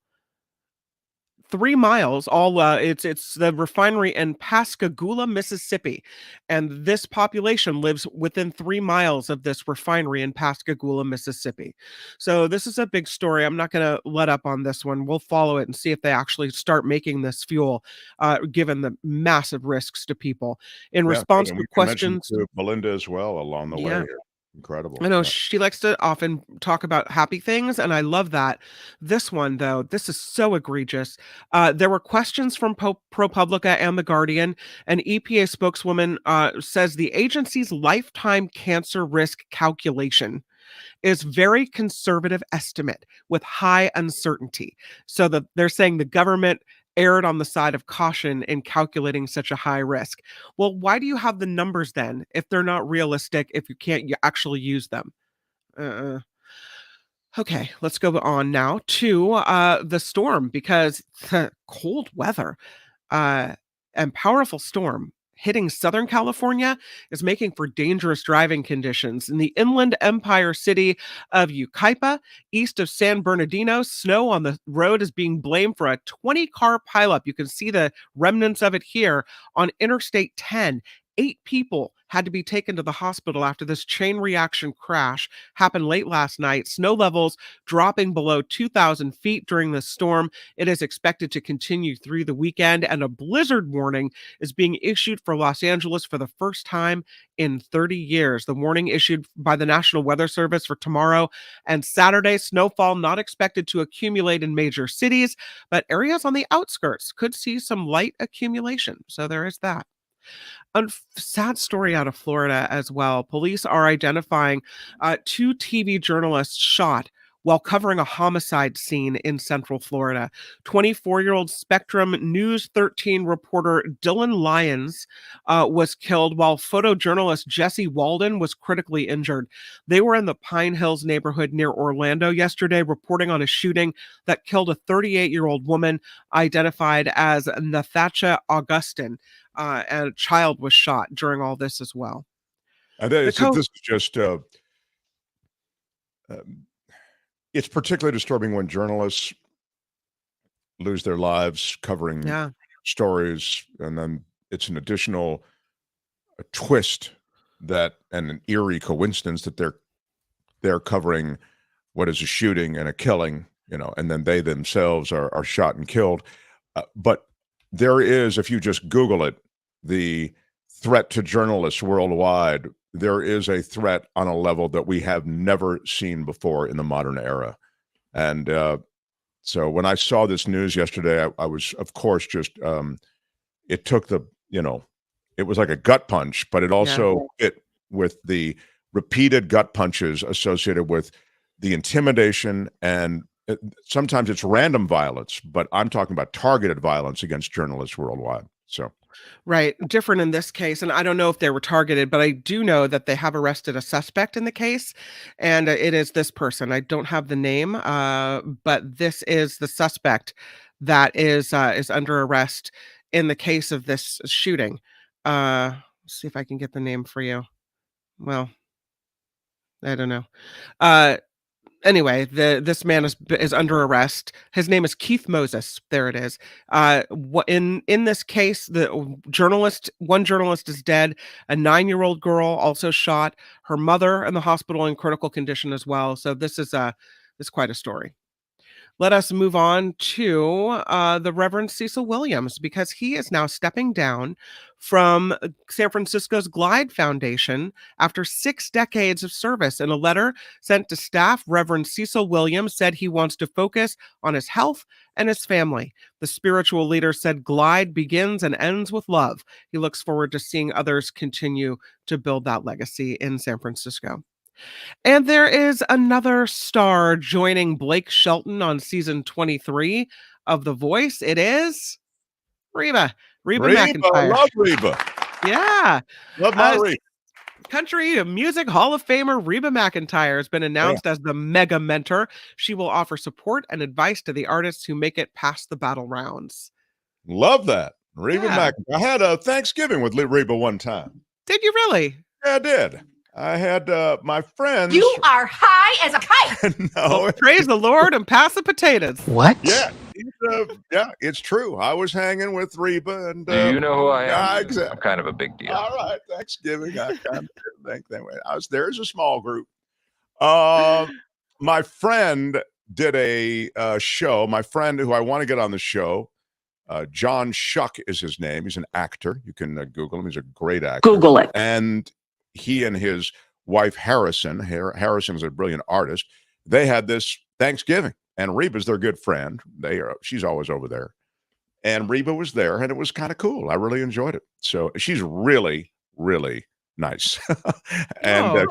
3 miles, it's the refinery in Pascagoula, Mississippi, and this population lives within 3 miles of this refinery in Pascagoula, Mississippi. So this is a big story. I'm not going to let up on this one. We'll follow it and see if they actually start making this fuel, given the massive risks to people. In response to questions, to Belinda as well along the way here. Incredible. I know she likes to often talk about happy things, and I love that. This one, though, this is so egregious. There were questions from ProPublica and The Guardian. An EPA spokeswoman says the agency's lifetime cancer risk calculation is very conservative estimate with high uncertainty. So they're saying the government erred on the side of caution in calculating such a high risk. Well, why do you have the numbers then if they're not realistic, if you can't actually use them? Okay, let's go on now to the storm, because the cold weather and powerful storm hitting Southern California is making for dangerous driving conditions. In the inland empire city of Yucaipa, east of San Bernardino, snow on the road is being blamed for a 20-car pileup. You can see the remnants of it here on Interstate 10. 8 people had to be taken to the hospital after this chain reaction crash happened late last night. Snow levels dropping below 2,000 feet during the storm. It is expected to continue through the weekend, and a blizzard warning is being issued for Los Angeles for the first time in 30 years. The warning issued by the National Weather Service for tomorrow and Saturday. Snowfall not expected to accumulate in major cities, but areas on the outskirts could see some light accumulation. So there is that. A sad story out of Florida as well. Police are identifying 2 TV journalists shot while covering a homicide scene in Central Florida. 24-year-old Spectrum News 13 reporter Dylan Lyons was killed, while photojournalist Jesse Walden was critically injured. They were in the Pine Hills neighborhood near Orlando yesterday, reporting on a shooting that killed a 38-year-old woman identified as Nathacha Augustin. And a child was shot during all this as well. And this is just, it's particularly disturbing when journalists lose their lives covering stories, and then it's an additional twist and an eerie coincidence that they're covering what is a shooting and a killing, and then they themselves are shot and killed. But there is, if you just Google it, the threat to journalists worldwide, there is a threat on a level that we have never seen before in the modern era. And so when I saw this news yesterday, I was, of course, just it took the, it was like a gut punch, but it also fit with the repeated gut punches associated with the intimidation, and sometimes it's random violence, but I'm talking about targeted violence against journalists worldwide. So, right, different in this case, and I don't know if they were targeted, but I do know that they have arrested a suspect in the case, and it is this person. I don't have the name, but this is the suspect that is under arrest in the case of this shooting. Let's see if I can get the name for you. Well, I don't know. Anyway, this man is under arrest. His name is Keith Moses. There it is. In this case, one journalist is dead. A 9-year-old girl also shot. Her mother in the hospital in critical condition as well. So this is quite a story. Let us move on to the Reverend Cecil Williams, because he is now stepping down from San Francisco's Glide Foundation after 6 decades of service. In a letter sent to staff, Reverend Cecil Williams said he wants to focus on his health and his family. The spiritual leader said Glide begins and ends with love. He looks forward to seeing others continue to build that legacy in San Francisco. And there is another star joining Blake Shelton on season 23 of The Voice. It is Reba McEntire. Love Reba. Yeah. Love my Reba. Country Music Hall of Famer Reba McEntire has been announced as the mega mentor. She will offer support and advice to the artists who make it past the battle rounds. Love that. Reba McEntire. I had a Thanksgiving with Reba one time. Did you really? Yeah, I did. I had my friends. You are high as a kite. No, well, praise the Lord and pass the potatoes. What? Yeah, it's true. I was hanging with Reba, and do you know who I am? Yeah, exactly. I'm kind of a big deal. All right, Thanksgiving. I kind of think that way. I was there as a small group. My friend did a show. My friend who I want to get on the show, John Shuck is his name. He's an actor. You can Google him. He's a great actor. Google it. And he and his wife, Harrison is a brilliant artist. They had this Thanksgiving, and Reba's their good friend. She's always over there. And Reba was there, and it was kind of cool. I really enjoyed it. So she's really, really nice. And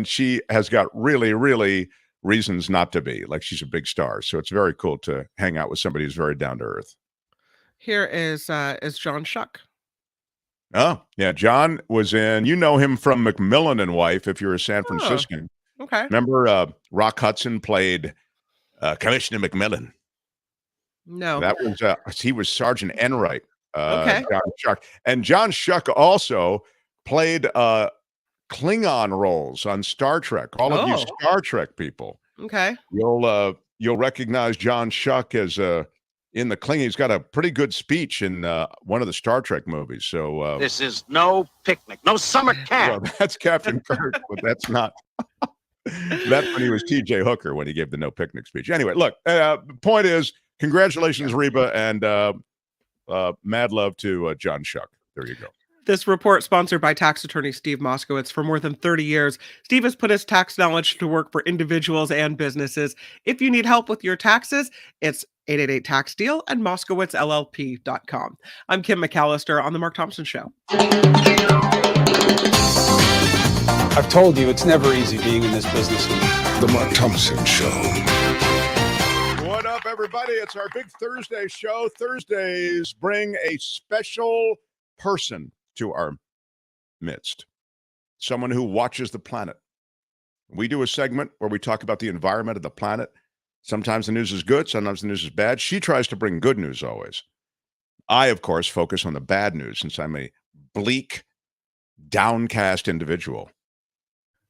she has got really, really reasons not to be. Like, she's a big star. So it's very cool to hang out with somebody who's very down to earth. Here is John Shuck. Oh, yeah. John was in, you know him from McMillan and Wife, if you're a San Franciscan. Okay. Remember Rock Hudson played Commissioner McMillan? No. That was, he was Sergeant Enright. Okay. John Shuck. And John Shuck also played Klingon roles on Star Trek. All of you Star Trek people. Okay. You'll recognize John Shuck as in the Klingon. He's got a pretty good speech in one of the Star Trek movies. So this is no picnic, no summer camp. Well, that's Captain Kirk, but that's not. That's when he was T.J. Hooker when he gave the no picnic speech. Anyway, look. The point is, congratulations, Reba, and mad love to John Shuck. There you go. This report sponsored by tax attorney Steve Moskowitz. For more than 30 years, Steve has put his tax knowledge to work for individuals and businesses. If you need help with your taxes, it's 888-TAX-DEAL and MoskowitzLLP.com. I'm Kim McAllister on The Mark Thompson Show. I've told you it's never easy being in this business. The Mark Thompson Show. What up, everybody? It's our big Thursday show. Thursdays bring a special person to our midst, someone who watches the planet. We do a segment where we talk about the environment of the planet. Sometimes the news is good, sometimes the news is bad. She tries to bring good news always. I, of course, focus on the bad news since I'm a bleak, downcast individual.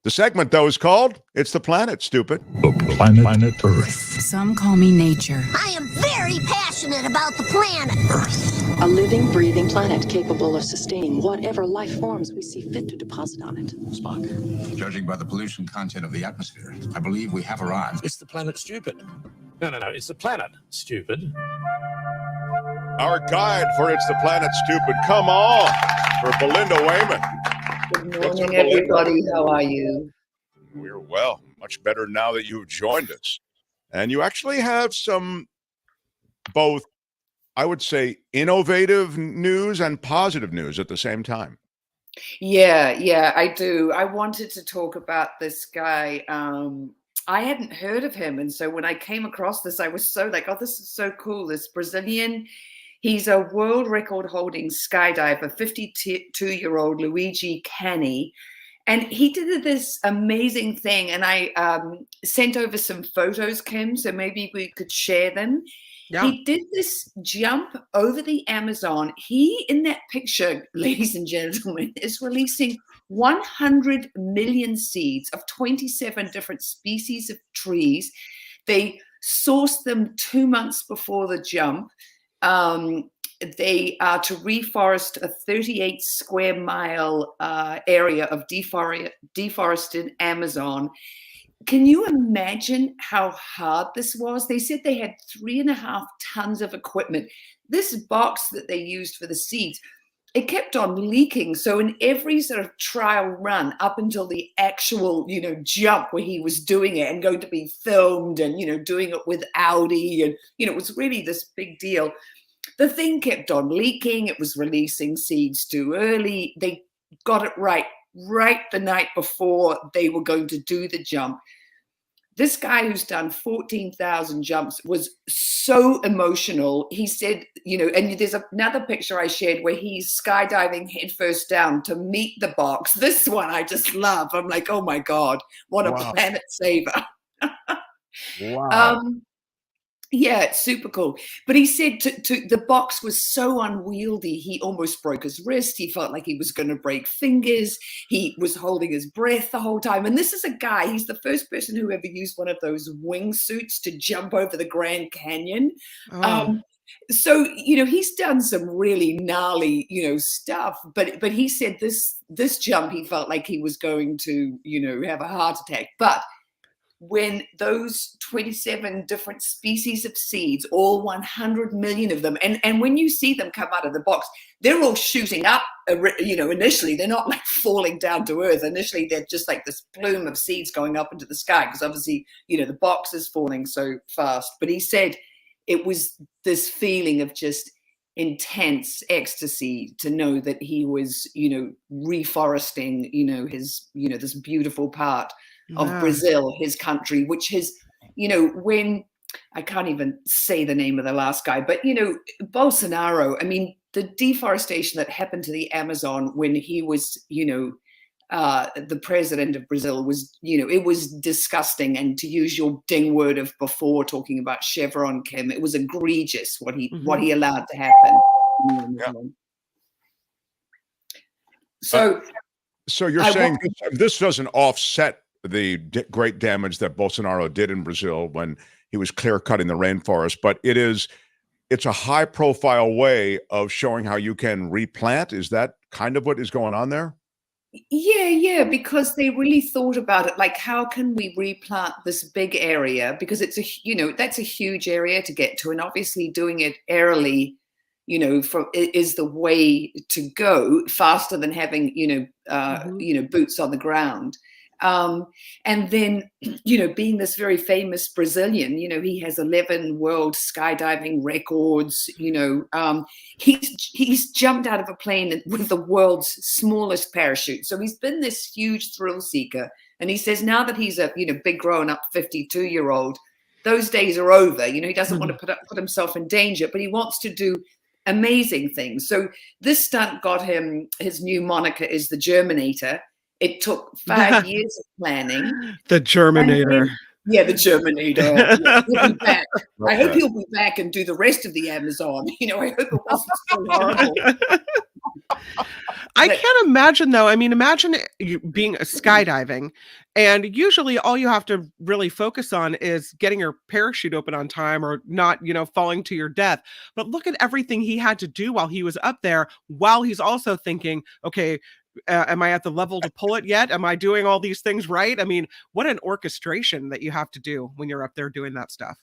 The segment, though, is called It's the Planet, Stupid. The planet Earth. Some call me nature. I am very passionate about the planet Earth. A living, breathing planet capable of sustaining whatever life forms we see fit to deposit on it. Spock, judging by the pollution content of the atmosphere, I believe we have arrived. It's the planet stupid. No, it's the planet stupid. Our guide for It's the Planet Stupid, come on, for Belinda Waymouth. Good morning, everybody. How are you? We're well, much better now that you've joined us. And you actually have some both I would say, innovative news and positive news at the same time. Yeah, I do. I wanted to talk about this guy. I hadn't heard of him. And so when I came across this, I was so like, oh, this is so cool. This Brazilian, he's a world record holding skydiver, 52-year-old Luigi Cani. And he did this amazing thing. And I sent over some photos, Kim, so maybe we could share them. Yeah. He did this jump over the Amazon. He, in that picture, ladies and gentlemen, is releasing 100 million seeds of 27 different species of trees. They sourced them 2 months before the jump. They are to reforest a 38 square mile area of deforested Amazon. Can you imagine how hard this was? They said they had 3.5 tons of equipment. This box that they used for the seeds, it kept on leaking. So in every sort of trial run up until the actual, jump where he was doing it and going to be filmed and, doing it with Audi and, it was really this big deal. The thing kept on leaking. It was releasing seeds too early. They got it right the night before they were going to do the jump. This guy who's done 14,000 jumps was so emotional. He said, and there's another picture I shared where he's skydiving headfirst down to meet the box. This one I just love. I'm like, oh my God, what a planet saver. Wow. Yeah, it's super cool. But he said the box was so unwieldy, he almost broke his wrist. He felt like he was going to break fingers. He was holding his breath the whole time. And this is a guy, he's the first person who ever used one of those wingsuits to jump over the Grand Canyon. So, he's done some really gnarly, stuff. But he said this jump, he felt like he was going to, have a heart attack. But when those 27 different species of seeds, all 100 million of them, and when you see them come out of the box, they're all shooting up, initially. They're not like falling down to earth. Initially, they're just like this plume of seeds going up into the sky because obviously, the box is falling so fast. But he said it was this feeling of just intense ecstasy to know that he was, reforesting, his, this beautiful part of Brazil, his country, which has, when I can't even say the name of the last guy, but, Bolsonaro, I mean, the deforestation that happened to the Amazon when he was, the president of Brazil was, it was disgusting. And to use your ding word of before talking about Chevron, Kim, it was egregious what he allowed to happen. Yeah. So you're saying this doesn't offset the great damage that Bolsonaro did in Brazil when he was clear-cutting the rainforest, but it's a high-profile way of showing how you can replant. Is that kind of what is going on there? Yeah, because they really thought about it, like, how can we replant this big area? Because it's that's a huge area to get to, and obviously doing it airily, is the way to go, faster than having, boots on the ground. And then, being this very famous Brazilian, he has 11 world skydiving records, he's jumped out of a plane with the world's smallest parachute. So he's been this huge thrill seeker. And he says now that he's a, big grown up 52-year-old, those days are over. He doesn't want to put himself in danger, but he wants to do amazing things. So this stunt got him, his new moniker is the Germinator. It took 5 years of planning. The Germinator. Yeah, the Germinator. Yeah, he'll be back. I hope he'll be back and do the rest of the Amazon. I hope it wasn't so horrible. I can't imagine, though. I mean, imagine you being skydiving, and usually all you have to really focus on is getting your parachute open on time or not, falling to your death. But look at everything he had to do while he was up there, while he's also thinking, okay, am I at the level to pull it yet? Am I doing all these things right? I mean, what an orchestration that you have to do when you're up there doing that stuff.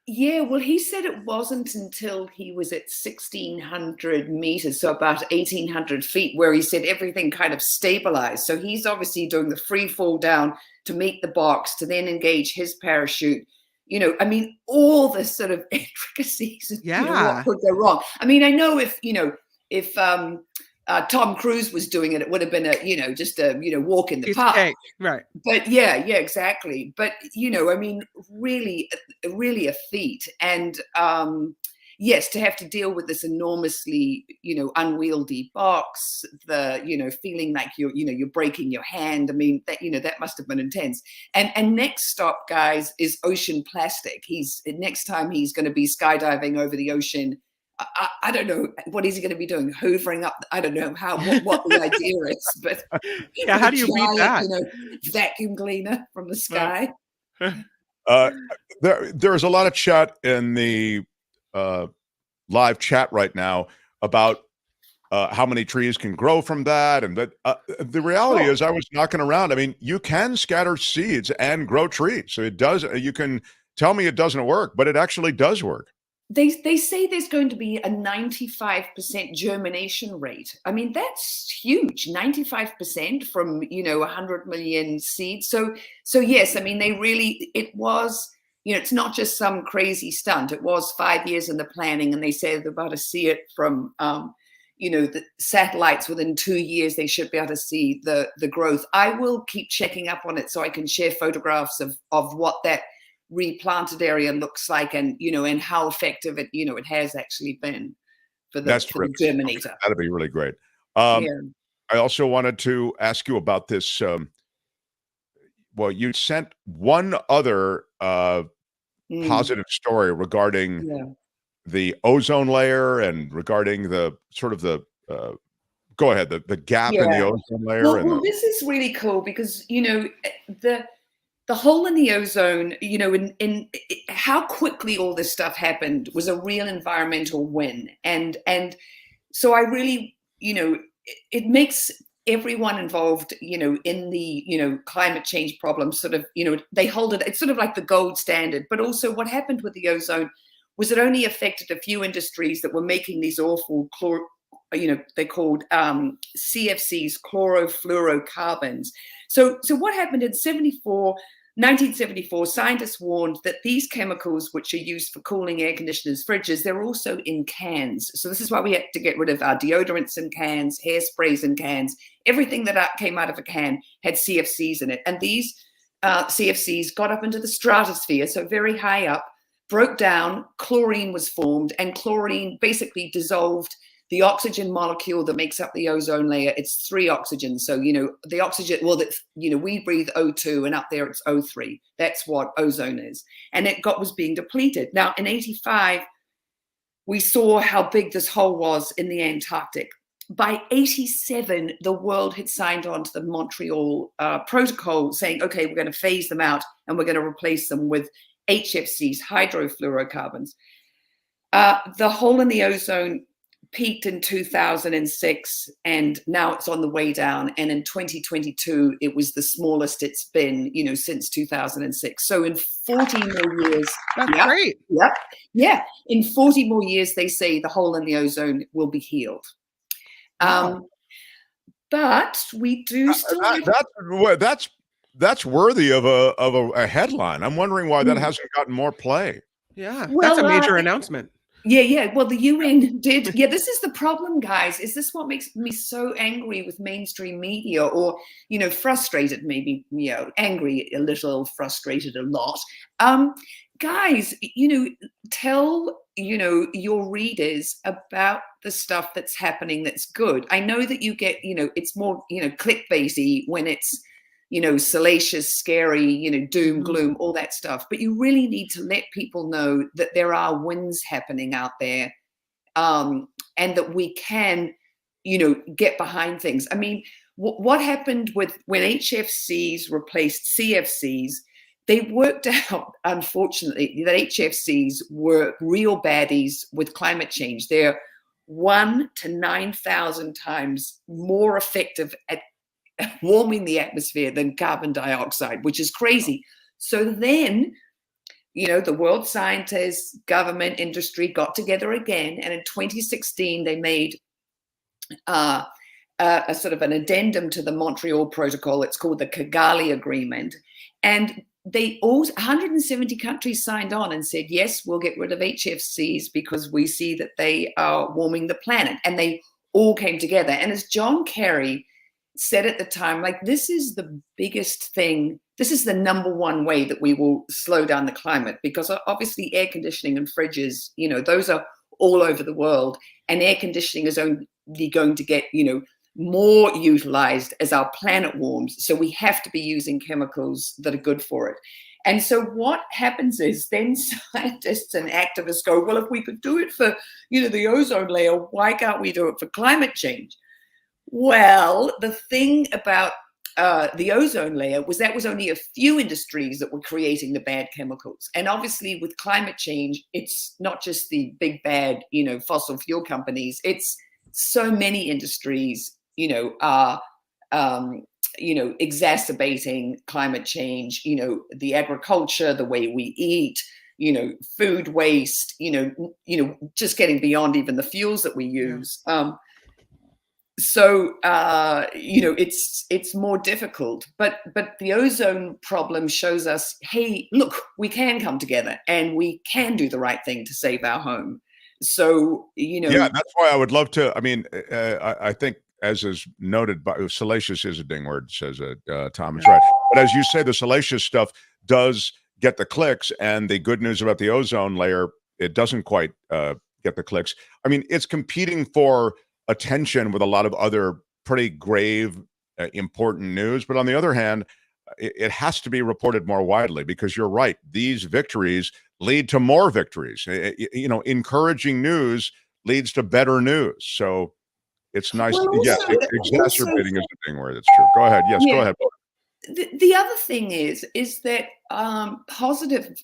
Yeah, well, he said it wasn't until he was at 1,600 meters, so about 1,800 feet, where he said everything kind of stabilized. So he's obviously doing the free fall down to meet the box, to then engage his parachute, You know, I mean, all the sort of intricacies of you know, Yeah. what could go wrong. I mean, I know if Tom Cruise was doing it, it would have been a, you know, just a, you know, walk in the Piece of park. cake. Right. But yeah, exactly. But, you know, I mean, really a feat. And yes, to have to deal with this enormously, you know, unwieldy box, the, you know, feeling like you're breaking your hand. I mean, that, you know, that must have been intense. And next stop, guys, is ocean plastic. Next time he's going to be skydiving over the ocean. I don't know, what is he going to be doing? Hoovering up? I don't know what the idea is, but yeah, how do you beat that? You know, vacuum cleaner from the sky. There's a lot of chat in the live chat right now about how many trees can grow from that, and the reality is, I was knocking around. I mean, you can scatter seeds and grow trees, so it does. You can tell me it doesn't work, but it actually does work. They say there's going to be a 95% germination rate. I mean, that's huge, 95% from, you know, 100 million seeds. So yes, I mean, it was, you know, it's not just some crazy stunt. It was 5 years in the planning, and they say they're about to see it from, you know, the satellites within 2 years. They should be able to see the growth. I will keep checking up on it so I can share photographs of what that replanted area looks like, and you know, and how effective it, you know, it has actually been for the germinator. That'd be really great. Yeah. I also wanted to ask you about this. Well, you sent one other positive story regarding the ozone layer and regarding the sort of the go ahead, the gap in the ozone layer. Well, this is really cool because, you know, the hole in the ozone, you know, in how quickly all this stuff happened was a real environmental win. And so I really, you know, it makes everyone involved, you know, in the, you know, climate change problem sort of, you know, they hold it, it's sort of like the gold standard. But also what happened with the ozone was it only affected a few industries that were making these awful you know, they're called CFCs, chlorofluorocarbons. So what happened in 1974, scientists warned that these chemicals, which are used for cooling air conditioners, fridges, they're also in cans. So this is why we had to get rid of our deodorants in cans, hairsprays in cans. Everything that came out of a can had CFCs in it. And these CFCs got up into the stratosphere, so very high up, broke down, chlorine was formed, and chlorine basically dissolved the oxygen molecule that makes up the ozone layer. It's 3 oxygens. So, you know, the oxygen, well, that's, you know, we breathe O2 and up there it's O3. That's what ozone is. And it was being depleted. Now, in 85, we saw how big this hole was in the Antarctic. By 87, the world had signed on to the Montreal Protocol saying, okay, we're going to phase them out and we're going to replace them with HFCs, hydrofluorocarbons. The hole in the ozone peaked in 2006, and now it's on the way down. And in 2022, it was the smallest it's been, you know, since 2006. So in 40 more years, that's great. Yeah. In 40 more years, they say the hole in the ozone will be healed. But we do still. That's worthy of a headline. I'm wondering why that hasn't gotten more play. Yeah, that's a major announcement. Yeah. Well, the UN did. Yeah, this is the problem, guys. Is this what makes me so angry with mainstream media, or, you know, frustrated, maybe, you know, angry a little, frustrated a lot. Guys, you know, tell, you know, your readers about the stuff that's happening that's good. I know that you get, you know, it's more, you know, clickbaity when it's, you know, salacious, scary, you know, doom, gloom, all that stuff. But you really need to let people know that there are wins happening out there, and that we can, you know, get behind things. I mean, what happened when HFCs replaced CFCs, they worked out, unfortunately, that HFCs were real baddies with climate change. They're 1 to 9,000 times more effective at warming the atmosphere than carbon dioxide, which is crazy. So then, you know, the world scientists, government, industry got together again. And in 2016, they made a sort of an addendum to the Montreal Protocol. It's called the Kigali Agreement. And they all 170 countries signed on and said, yes, we'll get rid of HFCs because we see that they are warming the planet. And they all came together. And as John Kerry said at the time, like, this is the biggest thing. This is the number one way that we will slow down the climate, because obviously air conditioning and fridges, those are all over the world. And air conditioning is only going to get, more utilized as our planet warms. So we have to be using chemicals that are good for it. And so what happens is then scientists and activists go, well, if we could do it for, the ozone layer, why can't we do it for climate change? Well, the thing about the ozone layer was that was only a few industries that were creating the bad chemicals. And obviously with climate change, it's not just the big bad, fossil fuel companies. It's so many industries, are, exacerbating climate change, the agriculture, the way we eat, food waste, just getting beyond even the fuels that we use. So, it's more difficult, but the ozone problem shows us, hey, look, we can come together and we can do the right thing to save our home. So, Yeah, that's why I would love to. I mean, I think, as is noted by salacious is a ding word, says Tom is right. But as you say, the salacious stuff does get the clicks, and the good news about the ozone layer, it doesn't quite get the clicks. I mean, it's competing for attention with a lot of other pretty grave, important news. But on the other hand, it has to be reported more widely, because you're right. These victories lead to more victories. Encouraging news leads to better news. So it's nice. Yes, exacerbating is the thing where it's true. Go ahead. Yes, go ahead. The other thing is that positive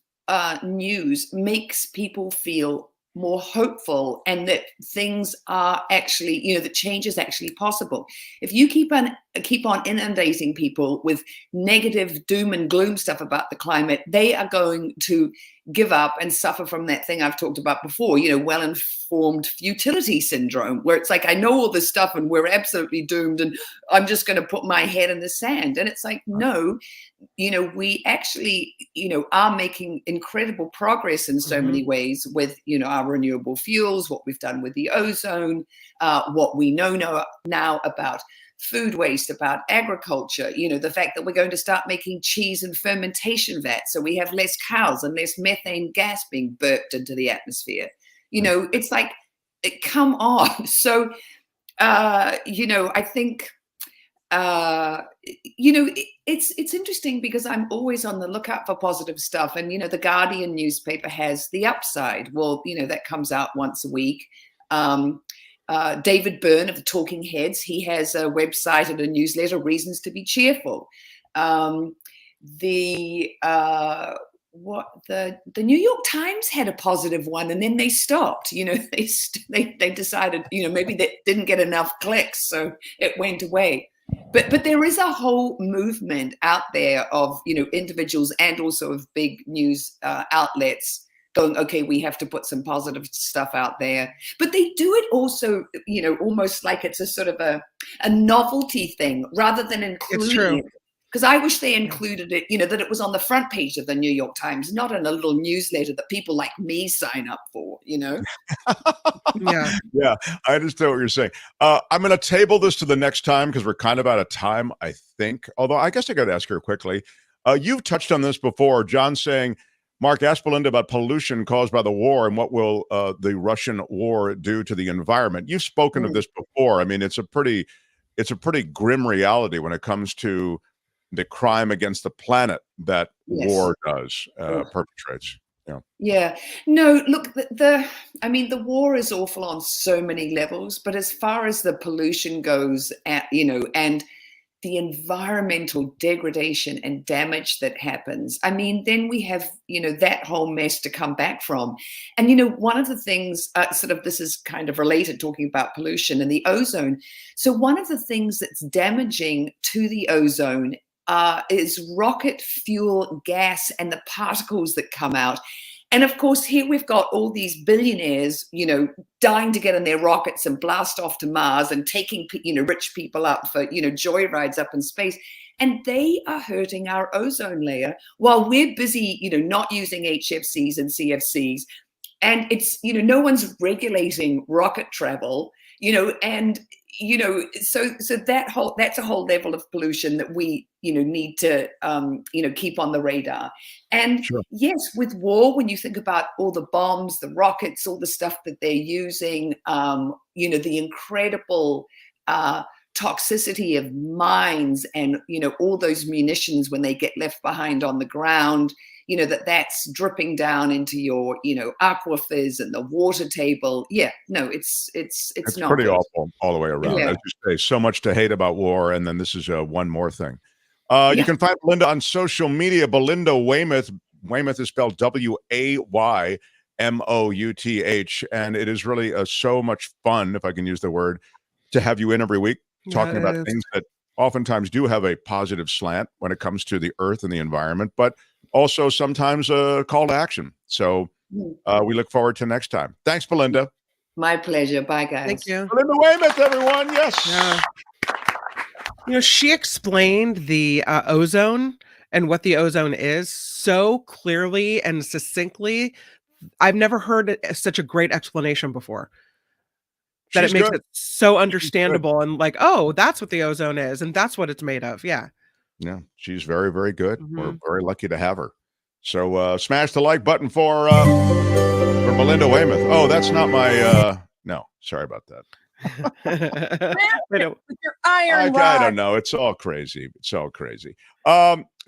news makes people feel more hopeful, and that things are actually, that change is actually possible. If you keep on inundating people with negative doom and gloom stuff about the climate, they are going to give up and suffer from that thing I've talked about before, well-informed futility syndrome, where it's like, I know all this stuff and we're absolutely doomed and I'm just going to put my head in the sand. And it's like, no, we actually, are making incredible progress in so many ways with, our renewable fuels, what we've done with the ozone, what we know now about food waste, about agriculture, the fact that we're going to start making cheese and fermentation vats so we have less cows and less methane gas being burped into the atmosphere. It's like, come on. So, I think, it's interesting, because I'm always on the lookout for positive stuff. And, the Guardian newspaper has The Upside. Well, that comes out once a week. David Byrne of the Talking Heads, he has a website and a newsletter, Reasons to be Cheerful. The New York Times had a positive one, and then they stopped. They decided, maybe they didn't get enough clicks, so it went away. But there is a whole movement out there of, individuals and also of big news outlets going, okay, we have to put some positive stuff out there. But they do it also, almost like it's a sort of a novelty thing rather than including it. Because I wish they included it, that it was on the front page of the New York Times, not in a little newsletter that people like me sign up for, Yeah, I understand what you're saying. I'm going to table this to the next time, because we're kind of out of time, I think. Although I guess I got to ask her quickly. You've touched on this before, John, saying, Mark asked Belinda about pollution caused by the war and what will the Russian war do to the environment. You've spoken of this before. I mean, it's a pretty grim reality when it comes to the crime against the planet that war does, perpetrates. Yeah. No, look, the war is awful on so many levels, but as far as the pollution goes, and the environmental degradation and damage that happens, then we have, that whole mess to come back from. And, one of the things, this is kind of related, talking about pollution and the ozone. So one of the things that's damaging to the ozone is rocket fuel gas and the particles that come out. And of course, here we've got all these billionaires, dying to get in their rockets and blast off to Mars and taking, rich people up for, joyrides up in space. And they are hurting our ozone layer while we're busy, not using HFCs and CFCs. And it's, no one's regulating rocket travel, and, so that's a whole level of pollution that we, need to, keep on the radar. And yes, with war, when you think about all the bombs, the rockets, all the stuff that they're using, the incredible toxicity of mines and, all those munitions when they get left behind on the ground, that's dripping down into your, aquifers and the water table. Yeah, no, it's not pretty good. awful all the way around. Yeah. As you say, so much to hate about war. And then this is one more thing. You can find Belinda on social media. Belinda Waymouth. Weymouth is spelled Waymouth. And it is really so much fun, if I can use the word, to have you in every week talking about things that oftentimes do have a positive slant when it comes to the earth and the environment, but also sometimes a call to action. So we look forward to next time. Thanks, Belinda. My pleasure. Bye, guys. Thank you. Belinda Waymouth, everyone. Yes. She explained the ozone and what the ozone is so clearly and succinctly. I've never heard such a great explanation before. That it makes it so understandable and like, oh, that's what the ozone is and that's what it's made of. Yeah. Yeah, she's very, very good. We're very lucky to have her. So smash the like button for Belinda Waymouth. Oh, that's not my no, sorry about that. With your iron rod. I don't know. It's all crazy. It's all crazy.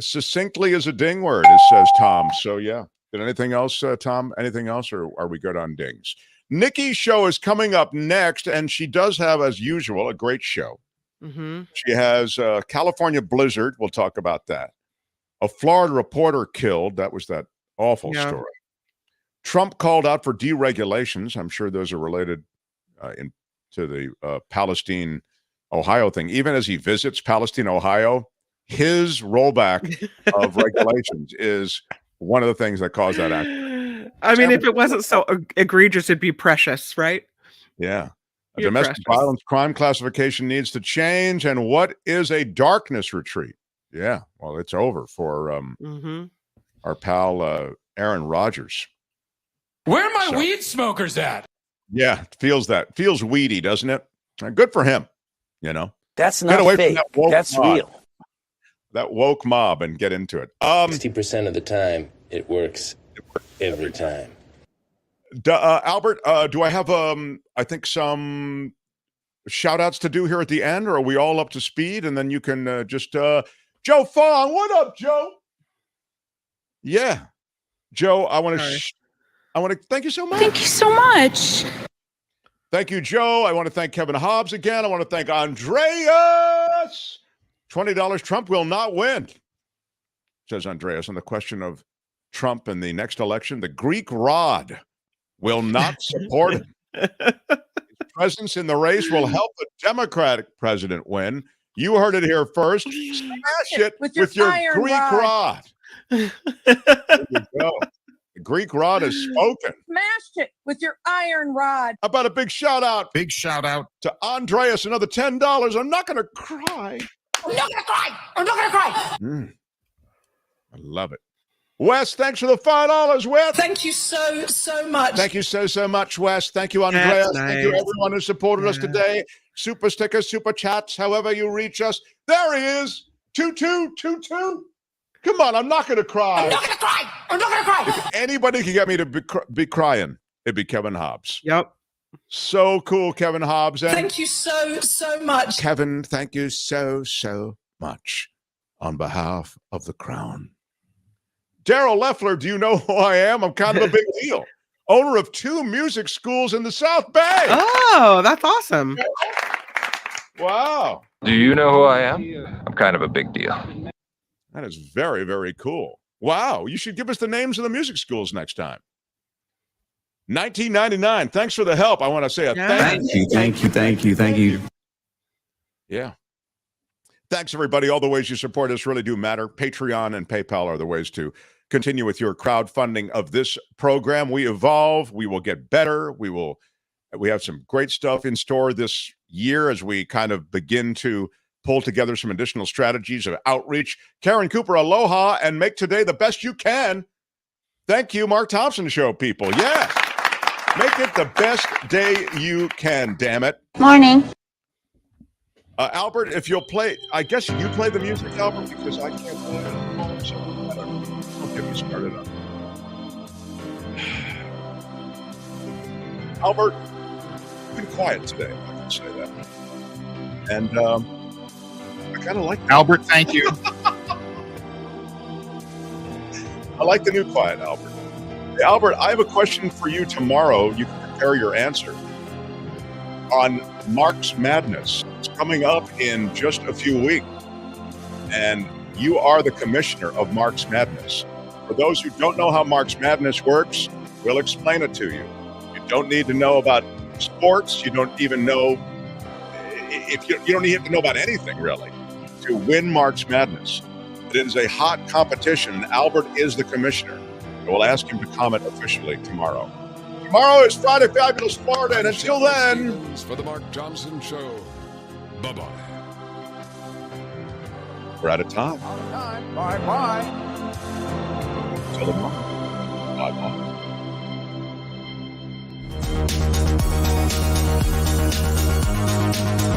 Succinctly is a ding word, it says Tom. So yeah. Did anything else, Tom? Anything else, or are we good on dings? Nikki's show is coming up next, and she does have, as usual, a great show. She has California blizzard. We'll talk about that. A Florida reporter killed. That was that awful story. Trump called out for deregulations. I'm sure those are related to the Palestine, Ohio thing. Even as he visits Palestine, Ohio, his rollback of regulations is one of the things that caused that act. I mean, if it wasn't so egregious, it'd be precious, right? Yeah. A domestic violence crime classification needs to change. And what is a darkness retreat? Yeah, well, it's over for our pal Aaron Rodgers. Where are my weed smokers at? Yeah, feels weedy, doesn't it? Good for him. That's not fake. That's real. That woke mob and get into it. 60% of the time, it works every time. Albert, do I have I think some shout outs to do here at the end, or are we all up to speed? And then you can just Joe Fong, what up, Joe? Yeah, Joe, I want to thank you so much. Thank you so much. Thank you, Joe. I want to thank Kevin Hobbs again. I want to thank Andreas. $20. Trump will not win, says Andreas. On the question of Trump in the next election, the Greek rod will not support him. His presence in the race will help the Democratic president win. You heard it here first. Smash it with your Greek rod. There you go. The Greek rod has spoken. Smashed it with your iron rod. How about a big shout out? Big shout out to Andreas. Another $10. I'm not going to cry. I'm not gonna cry. I'm not gonna cry. I love it. Wes, thanks for the $5, Wes. Thank you so much. Thank you so much, Wes. Thank you, Andreas. Thank you, everyone who supported us today. Super stickers, super chats, however you reach us. There he is. 2222. Come on, I'm not going to cry. I'm not gonna cry. I'm not gonna cry. If anybody can get me to be crying, it'd be Kevin Hobbs. Yep. So cool, Kevin Hobbs. And thank you so much. Kevin, thank you so much on behalf of the crown. Daryl Leffler, do you know who I am? I'm kind of a big deal. Owner of 2 music schools in the South Bay. Oh, that's awesome. Wow. Do you know who I am? I'm kind of a big deal. That is very, very cool. Wow. You should give us the names of the music schools next time. 1999. Thanks for the help. I want to say a thank you. Yeah. Thanks, everybody. All the ways you support us really do matter. Patreon and PayPal are the ways to continue with your crowdfunding of this program. We evolve. We will get better. We have some great stuff in store this year as we kind of begin to pull together some additional strategies of outreach. Karen Cooper, aloha, and make today the best you can. Thank you, Mark Thompson Show people. Yeah. Make it the best day you can, damn it. Morning. Albert, if you'll play, I guess you play the music, Albert, because I can't play it on the phone, so I don't get me started on it. Albert, you've been quiet today, I can say that. And I kind of like that. Albert, thank you. I like the new quiet, Albert. Hey, Albert, I have a question for you tomorrow. You can prepare your answer on Mark's Madness. It's coming up in just a few weeks. And you are the commissioner of Mark's Madness. For those who don't know how Mark's Madness works, we'll explain it to you. You don't need to know about sports. You don't even know if you don't need to know about anything really to win Mark's Madness. It is a hot competition. Albert is the commissioner. We'll ask him to comment officially tomorrow. Tomorrow is Friday Fabulous Florida, and until then, for the Mark Thompson Show. Bye-bye. We're out of time. Bye-bye. Till tomorrow. Bye-bye.